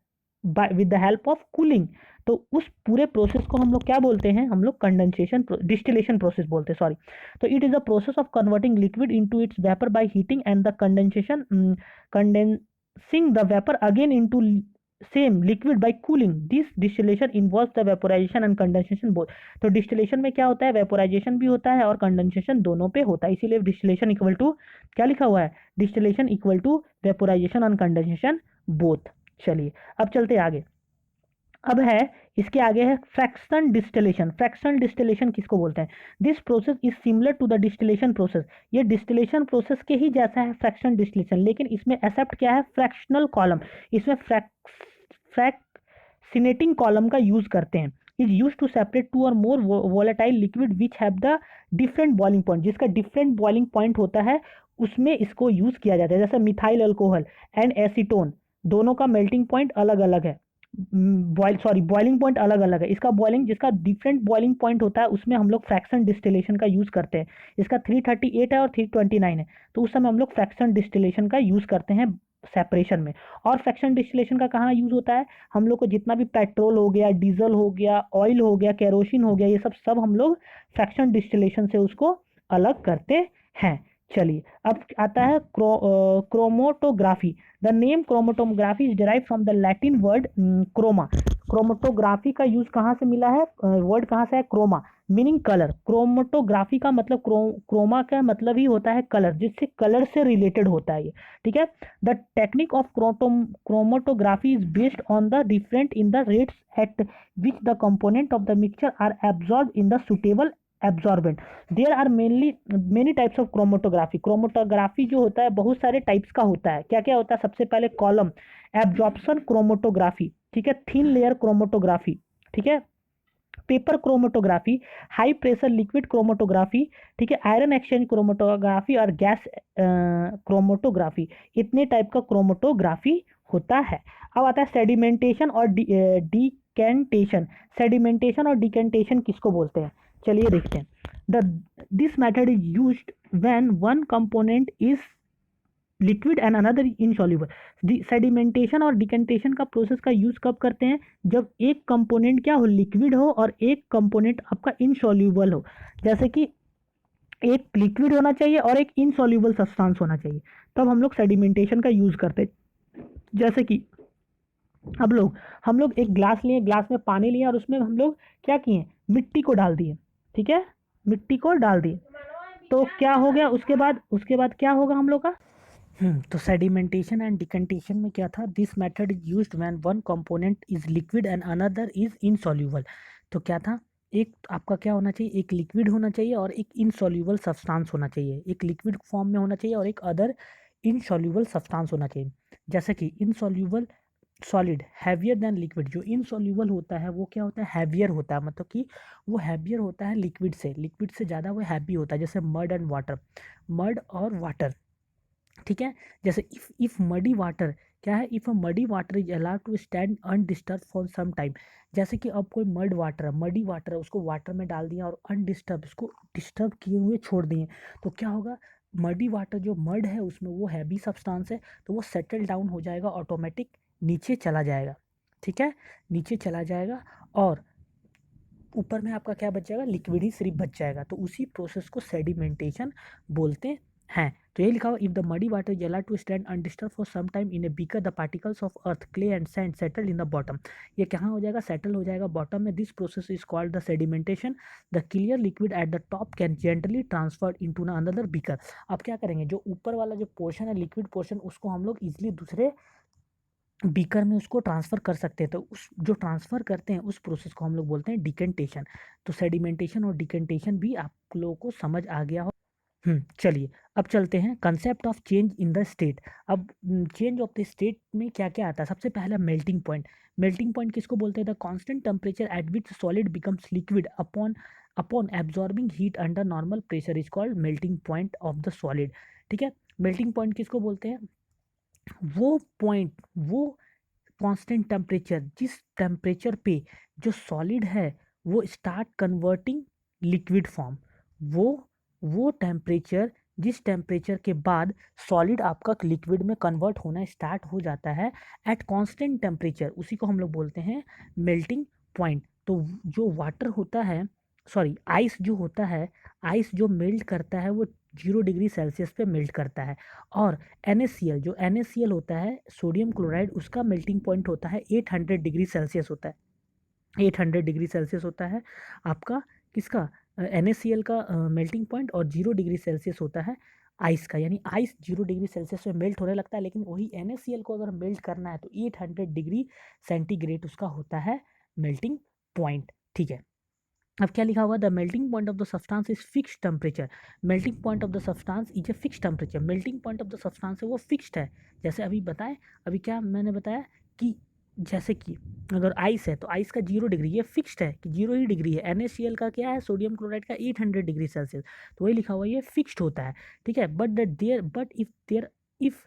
with the help of cooling, तो उस पूरे प्रोसेस को हम लोग क्या बोलते हैं, हम लोग कंडेंसेशन डिस्टिलेशन प्रोसेस बोलते हैं, सॉरी। तो it is a process of converting liquid into its vapour by heating and the condensing the vapour again into same liquid bye cooling. This distillation involves the vaporisation and condensation both. तो distillation में क्या होता है, vaporisation भी होता है और condensation दोनों पे होता है, इसीलिए डिस्टिलेशन इक्वल टू क्या लिखा हुआ है, distillation equal to vaporization and condensation both. चलिए अब चलते आगे। अब है इसके आगे है फ्रैक्शन डिस्टिलेशन। फ्रैक्शन डिस्टिलेशन किसको बोलते हैं, this process is similar to the distillation process. ये डिस्टिलेशन प्रोसेस के ही जैसा है फ्रैक्शन डिस्टिलेशन, लेकिन इसमें एक्सेप्ट क्या है, फ्रैक्शनल कॉलम। इसमें फ्रैक्सिनेटिंग कॉलम का यूज करते हैं। Is use to separate two or more volatile liquid which have the different boiling point. जिसका डिफरेंट बॉइलिंग पॉइंट होता है उसमें इसको यूज किया जाता है। जैसे मिथाइल अल्कोहल एंड एसीटोन, दोनों का मेल्टिंग पॉइंट अलग अलग है, बॉइलिंग पॉइंट अलग अलग है। इसका बॉइलिंग, जिसका डिफरेंट बॉइलिंग पॉइंट होता है उसमें हम लोग फ्रैक्शन डिस्टिलेशन का यूज करते हैं। इसका 338 है और 329 है, तो उस समय हम लोग फ्रैक्शन डिस्टिलेशन का यूज करते हैं सेपरेशन में। और फ्रैक्शन डिस्टिलेशन का कहाँ यूज़ होता है, हम लोग को जितना भी पेट्रोल हो गया, डीजल हो गया, ऑयल हो गया, केरोसिन हो गया, ये सब हम लोग फ्रैक्शन डिस्टिलेशन से उसको अलग करते हैं। चलिए अब आता है chromatography. The name chromatography is derive from the Latin word chroma. Chromatography का यूज कहाँ से मिला है, वर्ड कहाँ से है, क्रोमा मीनिंग कलर। क्रोमोटोग्राफी का मतलब क्रोमा का मतलब ही होता है कलर, जिससे कलर से रिलेटेड होता है ये, ठीक है। The technique of chromatography is based on the different in the rates at which the component of the mixture are absorb in the suitable absorbent. There are many types of chromatography. Chromatography जो होता है बहुत सारे types का होता है। क्या क्या होता है, सबसे पहले कॉलम एब्जॉर्प्शन क्रोमोटोग्राफी, ठीक है, थिन लेयर क्रोमोटोग्राफी, ठीक है, paper chromatography, high pressure liquid chromatography, ठीक है, आयरन एक्सचेंज क्रोमोटोग्राफी और गैस क्रोमोटोग्राफी। इतने टाइप का क्रोमोटोग्राफी होता है। अब आता है सेडिमेंटेशन और डिकेंटेशन। सेडिमेंटेशन और डिकेंटेशन किसको बोलते हैं, चलिए देखते हैं। The this method is used when one component is liquid and another insoluble. Sedimentation और डिकेंटेशन का प्रोसेस का यूज कब करते हैं, जब एक कंपोनेंट क्या हो, लिक्विड हो, और एक कंपोनेंट आपका इनसॉल्युबल हो। जैसे कि एक लिक्विड होना चाहिए और एक इनसॉल्युबल सब्सटेंस होना चाहिए, तब हम लोग सेडिमेंटेशन का यूज करते हैं। जैसे कि अब हम लोग एक ग्लास लिए, ग्लास में पानी लिए और उसमें हम लोग क्या किए, मिट्टी को डाल दिए, ठीक है, मिट्टी को डाल दिए, तो क्या हो गया, उसके बाद क्या होगा हम लोग का। तो सेडिमेंटेशन एंड डिकंटेशन में क्या था, this method is used when one component is liquid and another is insoluble. तो क्या था, एक आपका क्या होना चाहिए, एक लिक्विड होना चाहिए और एक इनसॉल्युबल सब्सटेंस होना चाहिए, एक लिक्विड फॉर्म में होना चाहिए और एक अदर इनसॉल्युबल सब्सटेंस होना चाहिए। जैसे कि insoluble solid heavier than liquid, जो इनसॉल्युबल होता है वो क्या होता है, हैवियर होता है, मतलब कि वो हैवियर होता है लिक्विड से ज़्यादा वो हैवी होता है। जैसे मड एंड वाटर, मड और वाटर, ठीक है। जैसे इफ मडी वाटर क्या है, if a muddy water is allowed to stand undisturb for some time. जैसे कि अब कोई मडी वाटर है, उसको वाटर में डाल दिया और अनडिस्टर्ब, इसको डिस्टर्ब किए हुए छोड़ दिए, तो क्या होगा, मडी वाटर जो मड है उसमें वो हैवी सब्सटेंस है, तो वो सेटल डाउन हो जाएगा, ऑटोमेटिक नीचे चला जाएगा, ठीक है, नीचे चला जाएगा, और ऊपर में आपका क्या बच जाएगा, लिक्विड ही सिर्फ बच जाएगा। तो उसी प्रोसेस को सेडिमेंटेशन बोलते हैं। तो ये लिखा हुआ, if the muddy water is allowed to stand undisturb for some time in a beaker, the particles of earth, clay and sand settle in the bottom. ये कहाँ हो जाएगा, सेटल हो जाएगा बॉटम में। This process is called the sedimentation. The clear liquid at the top can gently transferred into another beaker. अब क्या करेंगे, जो ऊपर वाला जो पोर्शन है लिक्विड पोर्शन, उसको हम लोग इजिली दूसरे बीकर में उसको ट्रांसफ़र कर सकते हैं। तो उस जो ट्रांसफ़र करते हैं उस प्रोसेस को हम लोग बोलते हैं डिकेंटेशन। तो सेडिमेंटेशन और डिकेंटेशन भी आप लोगों को समझ आ गया हो। चलिए अब चलते हैं concept of change in the state. अब चेंज ऑफ द स्टेट में क्या क्या आता है, सबसे पहला मेल्टिंग पॉइंट। मेल्टिंग पॉइंट किसको बोलते हैं, the constant temperature at which solid becomes liquid upon upon absorbing heat under normal pressure is called melting point of the solid, ठीक है। मेल्टिंग पॉइंट किसको बोलते हैं, वो पॉइंट, वो कांस्टेंट टेम्परेचर, जिस टेम्परेचर पे जो सॉलिड है वो स्टार्ट कन्वर्टिंग लिक्विड फॉर्म, वो वो टेम्परेचर, जिस टेम्परेचर के बाद सॉलिड आपका लिक्विड में कन्वर्ट होना स्टार्ट हो जाता है एट कांस्टेंट टेम्परेचर, उसी को हम लोग बोलते हैं मेल्टिंग पॉइंट। तो जो वाटर होता है, सॉरी आइस जो होता है, आइस जो मेल्ट करता है वो 0 डिग्री सेल्सियस पे मेल्ट करता है। और NaCl, जो NaCl होता है सोडियम क्लोराइड, उसका मेल्टिंग पॉइंट होता है 800 डिग्री सेल्सियस होता है, 800 डिग्री सेल्सियस होता है आपका किसका, NaCl का मेल्टिंग पॉइंट। और 0 डिग्री सेल्सियस होता है आइस का, यानी आइस 0 डिग्री सेल्सियस में मेल्ट होने लगता है, लेकिन वही NaCl को अगर मेल्ट करना है तो 800 डिग्री सेंटीग्रेड उसका होता है मेल्टिंग पॉइंट, ठीक है। अब क्या लिखा हुआ, the melting point of the substance is fix temperature. Melting point of the substance is a fix temperature. Melting point of the substance है वो फिक्स्ड है। जैसे अभी बताएं, अभी क्या मैंने बताया कि जैसे कि अगर आइस है तो आइस का 0 डिग्री, ये फिक्स्ड है कि 0 ही डिग्री है। NaCl का क्या है, सोडियम क्लोराइड का 800 डिग्री सेल्सियस, तो वही लिखा हुआ ये फिक्स्ड होता है, ठीक है। But if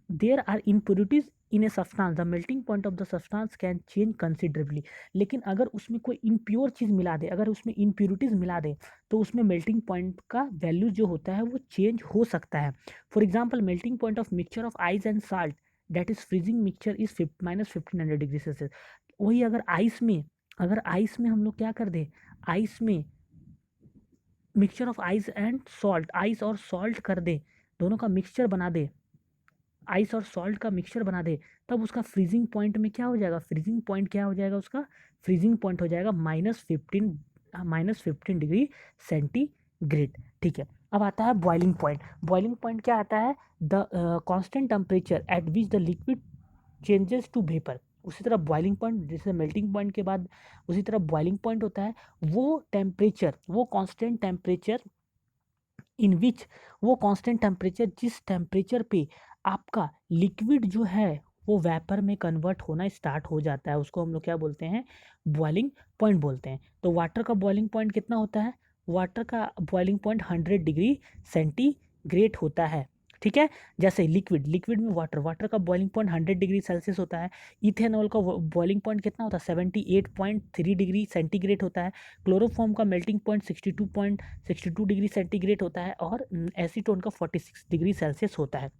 there are impurities in a substance the melting point of the substance can change considerably. लेकिन अगर उसमें कोई इम्प्योर चीज़ मिला दे, अगर उसमें इम्प्योरिटीज़ मिला दे, तो उसमें मेल्टिंग पॉइंट का वैल्यू जो होता है वो चेंज हो सकता है। For example melting point of mixture of ice and salt that is freezing mixture is -1500 degree Celsius. वही अगर आइस में हम लोग क्या कर दें, आइस में mixture of ice and salt, ice और सॉल्ट कर दे, दोनों का मिक्सचर बना दे, आइस और सॉल्ट का मिक्सचर बना दे, तब उसका फ्रीजिंग पॉइंट में क्या हो जाएगा, फ्रीजिंग पॉइंट क्या हो जाएगा, उसका फ्रीजिंग पॉइंट हो जाएगा -15 डिग्री सेंटीग्रेड। ठीक है, अब आता है बॉइलिंग पॉइंट। बॉइलिंग पॉइंट क्या आता है, the constant temperature at which the liquid changes to vapour. उसी तरह बॉइलिंग पॉइंट, जैसे मेल्टिंग पॉइंट के बाद उसी तरह बॉइलिंग पॉइंट होता है, वो टेम्परेचर, वो कांस्टेंट टेम्परेचर इन विच, वो कांस्टेंट टेम्परेचर जिस टेम्परेचर पे आपका लिक्विड जो है वो वेपर में कन्वर्ट होना स्टार्ट हो जाता है, उसको हम लोग क्या बोलते हैं, बॉइलिंग पॉइंट बोलते हैं। तो वाटर का बॉइलिंग पॉइंट कितना होता है, वाटर का बॉइलिंग पॉइंट 100 डिग्री सेंटीग्रेड होता है। ठीक है, जैसे लिक्विड में वाटर का बॉइलिंग पॉइंट 100 डिग्री सेल्सियस होता है। इथेनॉल का बॉइलिंग पॉइंट कितना होता है, 78.3 डिग्री सेंटीग्रेड होता है। क्लोरोफॉर्म का मेल्टिंग पॉइंट 62 डिग्री सेंटीग्रेड होता है, और एसीटोन का 46 डिग्री सेल्सियस होता है।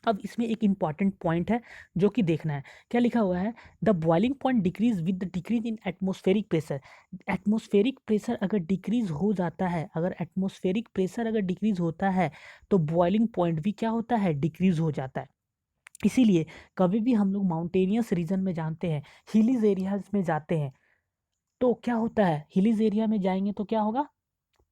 अब इसमें एक इंपॉर्टेंट पॉइंट है जो कि देखना है, क्या लिखा हुआ है, the boiling point decrease with the decrease in atmospheric pressure. Atmospheric pressure अगर डिक्रीज हो जाता है, अगर एटमॉस्फेरिक प्रेशर अगर डिक्रीज होता है, तो बॉइलिंग पॉइंट भी क्या होता है, डिक्रीज हो जाता है। इसीलिए कभी भी हम लोग माउंटेनियस रीजन में जानते हैं, हिलीज एरियाज में जाते हैं, तो क्या होता है, हिलीज एरिया में जाएंगे तो क्या होगा,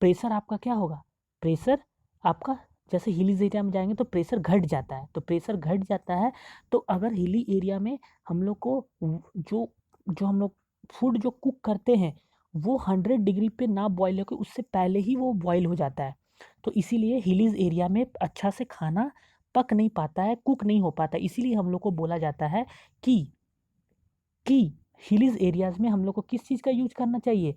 प्रेशर आपका क्या होगा, प्रेशर आपका, जैसे हिलीज एरिया में जाएंगे तो प्रेशर घट जाता है, तो प्रेशर घट जाता है। तो अगर हिली एरिया में हम लोग को जो जो हम लोग फूड जो कुक करते हैं वो 100 डिग्री पे ना बॉयल होकर उससे पहले ही वो बॉयल हो जाता है। तो इसीलिए हिलीज एरिया में अच्छा से खाना पक नहीं पाता है, कुक नहीं हो पाता। इसीलिए हम लोग को बोला जाता है कि कि हिलीज एरियाज में हम लोग को किस चीज़ का यूज करना चाहिए,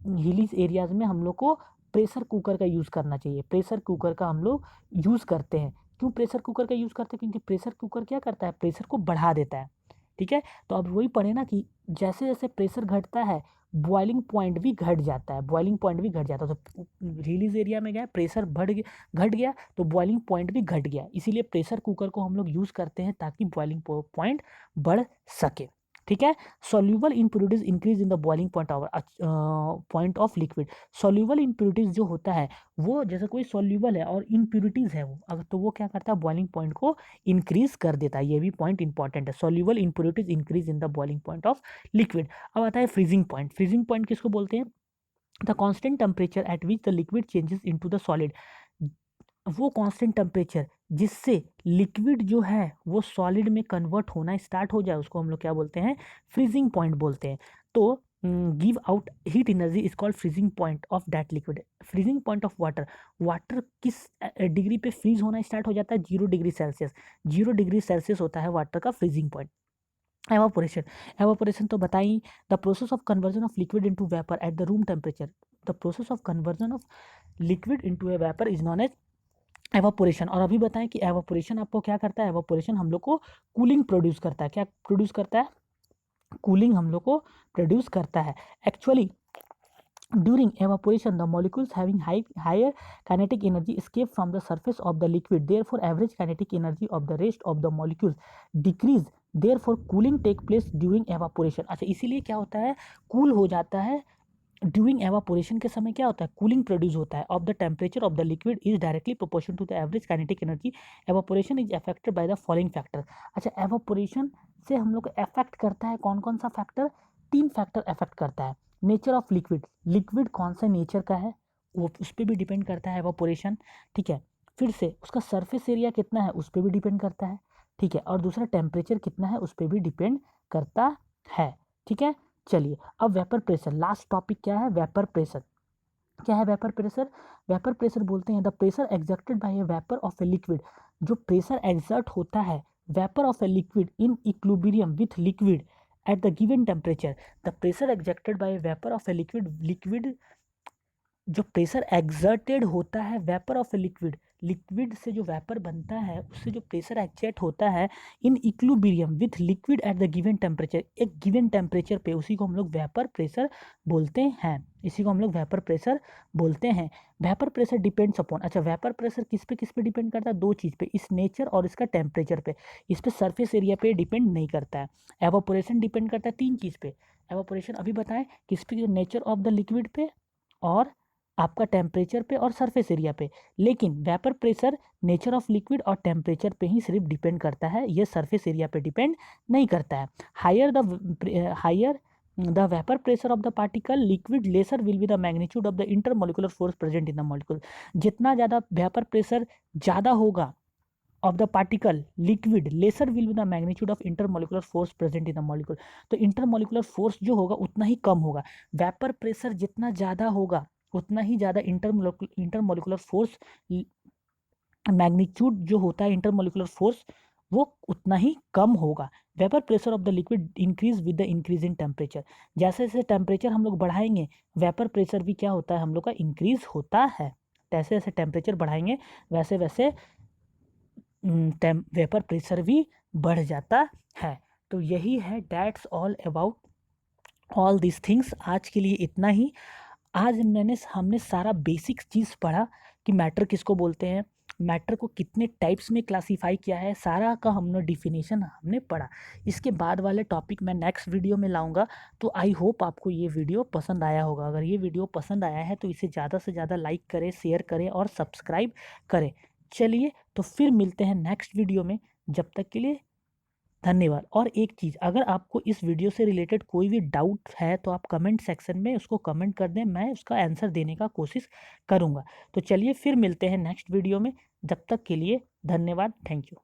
हिलीज एरियाज में हम लोग को प्रेशर कुकर का यूज़ करना चाहिए। प्रेशर कुकर का हम लोग यूज़ करते हैं। क्यों प्रेशर कुकर का यूज़ करते हैं, क्योंकि प्रेशर कुकर क्या करता है, प्रेशर को बढ़ा देता है। ठीक है, तो अब वही पढ़े ना कि जैसे जैसे प्रेशर घटता है बॉइलिंग पॉइंट भी घट जाता है, बॉइलिंग पॉइंट भी घट जाता है। तो रिलीज एरिया में गया, प्रेशर घट गया, तो बॉइलिंग पॉइंट भी घट गया। इसीलिए प्रेशर कुकर को हम लोग यूज़ करते हैं ताकि बॉइलिंग पॉइंट बढ़ सके। ठीक है, soluble impurities increase in the boiling point of liquid. Soluble impurities जो होता है वो, जैसे कोई सॉल्यूबल है और इम्प्योरिटीज है वो, अगर तो वो क्या करता है, बॉइलिंग पॉइंट को इंक्रीज कर देता है। ये भी पॉइंट इंपॉर्टेंट है, soluble impurities increase in the boiling point of liquid. अब आता है फ्रीजिंग पॉइंट। फ्रीजिंग पॉइंट किसको बोलते हैं, the constant temperature at which the liquid changes into the solid. वो कांस्टेंट टेम्परेचर जिससे लिक्विड जो है वो सॉलिड में कन्वर्ट होना स्टार्ट हो जाए, उसको हम लोग क्या बोलते हैं, फ्रीजिंग पॉइंट बोलते हैं। तो give out heat energy is called freezing point of that liquid. Freezing point of water, water किस डिग्री पे फ्रीज होना स्टार्ट हो जाता है, 0 डिग्री सेल्सियस। 0 डिग्री सेल्सियस होता है वाटर का फ्रीजिंग पॉइंट। एवापोरेशन, एवापोरेशन तो बताई, the process of conversion of liquid into vapour at the room temperature. The process of conversion of liquid into a vapour is known as evaporation. और अभी बताएं कि evaporation आपको क्या करता है, एवापोरेशन हम लोग को कूलिंग प्रोड्यूस करता है। क्या प्रोड्यूस करता है, कूलिंग हम लोग को प्रोड्यूस करता है। Actually during evaporation the molecules having higher kinetic energy escape from the surface of the liquid, therefore average kinetic energy of the rest of the molecules decrease, therefore cooling take place during evaporation। अच्छा, इसीलिए क्या होता है, cool हो जाता है। During evaporation के समय क्या होता है, कूलिंग प्रोड्यूस होता है of the temperature of the liquid is directly proportional to the average kinetic energy. Evaporation is affected by the following factor. अच्छा, एवापोरेशन से हम लोग को अफेक्ट करता है कौन कौन सा फैक्टर, 3 फैक्टर अफेक्ट करता है। नेचर ऑफ लिक्विड, लिक्विड कौन सा नेचर का है वो उस पर भी डिपेंड करता है एवापोरेशन। ठीक है, फिर से उसका सरफेस एरिया कितना है उस पर भी डिपेंड करता है। ठीक है, और दूसरा टेम्परेचर कितना है उस पर भी डिपेंड करता है। ठीक है, चलिए अब वेपर प्रेशर, लास्ट टॉपिक क्या है, वेपर प्रेशर। क्या है वेपर प्रेशर, वेपर प्रेशर बोलते हैं the pressure exerted by A vapour of a liquid. जो प्रेशर एक्सर्ट होता है vapour of a liquid in equilibrium with liquid at the given temperature. The pressure exerted by A vapour of a liquid, liquid जो pressure exerted होता है vapour of a liquid, liquid से जो vapour बनता है उससे जो प्रेशर एक्सर्ट होता है in equilibrium with liquid at the given temperature, एक गिवन टेम्परेचर पे, उसी को हम लोग वेपर प्रेशर बोलते हैं, इसी को हम लोग वेपर प्रेशर बोलते हैं। वेपर प्रेशर डिपेंड्स अपॉन, अच्छा वेपर प्रेशर किस पे डिपेंड करता है? दो चीज़ पे, इस नेचर और इसका टेम्परेचर पे। इस पे सरफेस एरिया पे डिपेंड नहीं करता है। एवापोरेशन डिपेंड करता है तीन चीज़ पे। एवापोरेशन अभी बताएं किस पे? नेचर ऑफ द लिक्विड पे और आपका टेम्परेचर पे और सरफेस एरिया पे। लेकिन vapour pressure nature of liquid और टेम्परेचर पे ही सिर्फ डिपेंड करता है, ये सरफेस एरिया पे डिपेंड नहीं करता है। Higher the vapour pressure of the particle liquid lesser will be the magnitude of the intermolecular force present in the molecule. जितना ज़्यादा वेपर प्रेशर ज़्यादा होगा of the particle liquid lesser will be the magnitude of intermolecular force present in the molecule। तो intermolecular force जो होगा उतना ही कम होगा। Vapour pressure जितना ज़्यादा होगा उतना ही ज़्यादा इंटरमोलिकुलर फोर्स मैग्नीट्यूड जो होता है इंटरमोलिकुलर फोर्स वो उतना ही कम होगा। Vapour pressure of the liquid increase with the increase in temperature. जैसे जैसे टेम्परेचर हम लोग बढ़ाएंगे वेपर प्रेशर भी क्या होता है हम लोग का इंक्रीज होता है। जैसे जैसे टेम्परेचर बढ़ाएंगे वैसे वैसे वेपर प्रेशर भी बढ़ जाता है। तो यही है that's all about all this things. आज के लिए इतना ही। आज हमने सारा बेसिक चीज़ पढ़ा कि मैटर किसको बोलते हैं, मैटर को कितने टाइप्स में क्लासीफाई किया है, सारा का हमने डिफिनेशन हमने पढ़ा। इसके बाद वाले टॉपिक मैं नेक्स्ट वीडियो में लाऊंगा। तो आई होप आपको ये वीडियो पसंद आया होगा। अगर ये वीडियो पसंद आया है तो इसे ज़्यादा से ज़्यादा लाइक करें, शेयर करें और सब्सक्राइब करें। चलिए तो फिर मिलते हैं नेक्स्ट वीडियो में। जब तक के लिए धन्यवाद। और एक चीज़, अगर आपको इस वीडियो से रिलेटेड कोई भी डाउट है तो आप कमेंट सेक्शन में उसको कमेंट कर दें, मैं उसका आंसर देने का कोशिश करूँगा। तो चलिए फिर मिलते हैं नेक्स्ट वीडियो में। जब तक के लिए धन्यवाद। Thank you.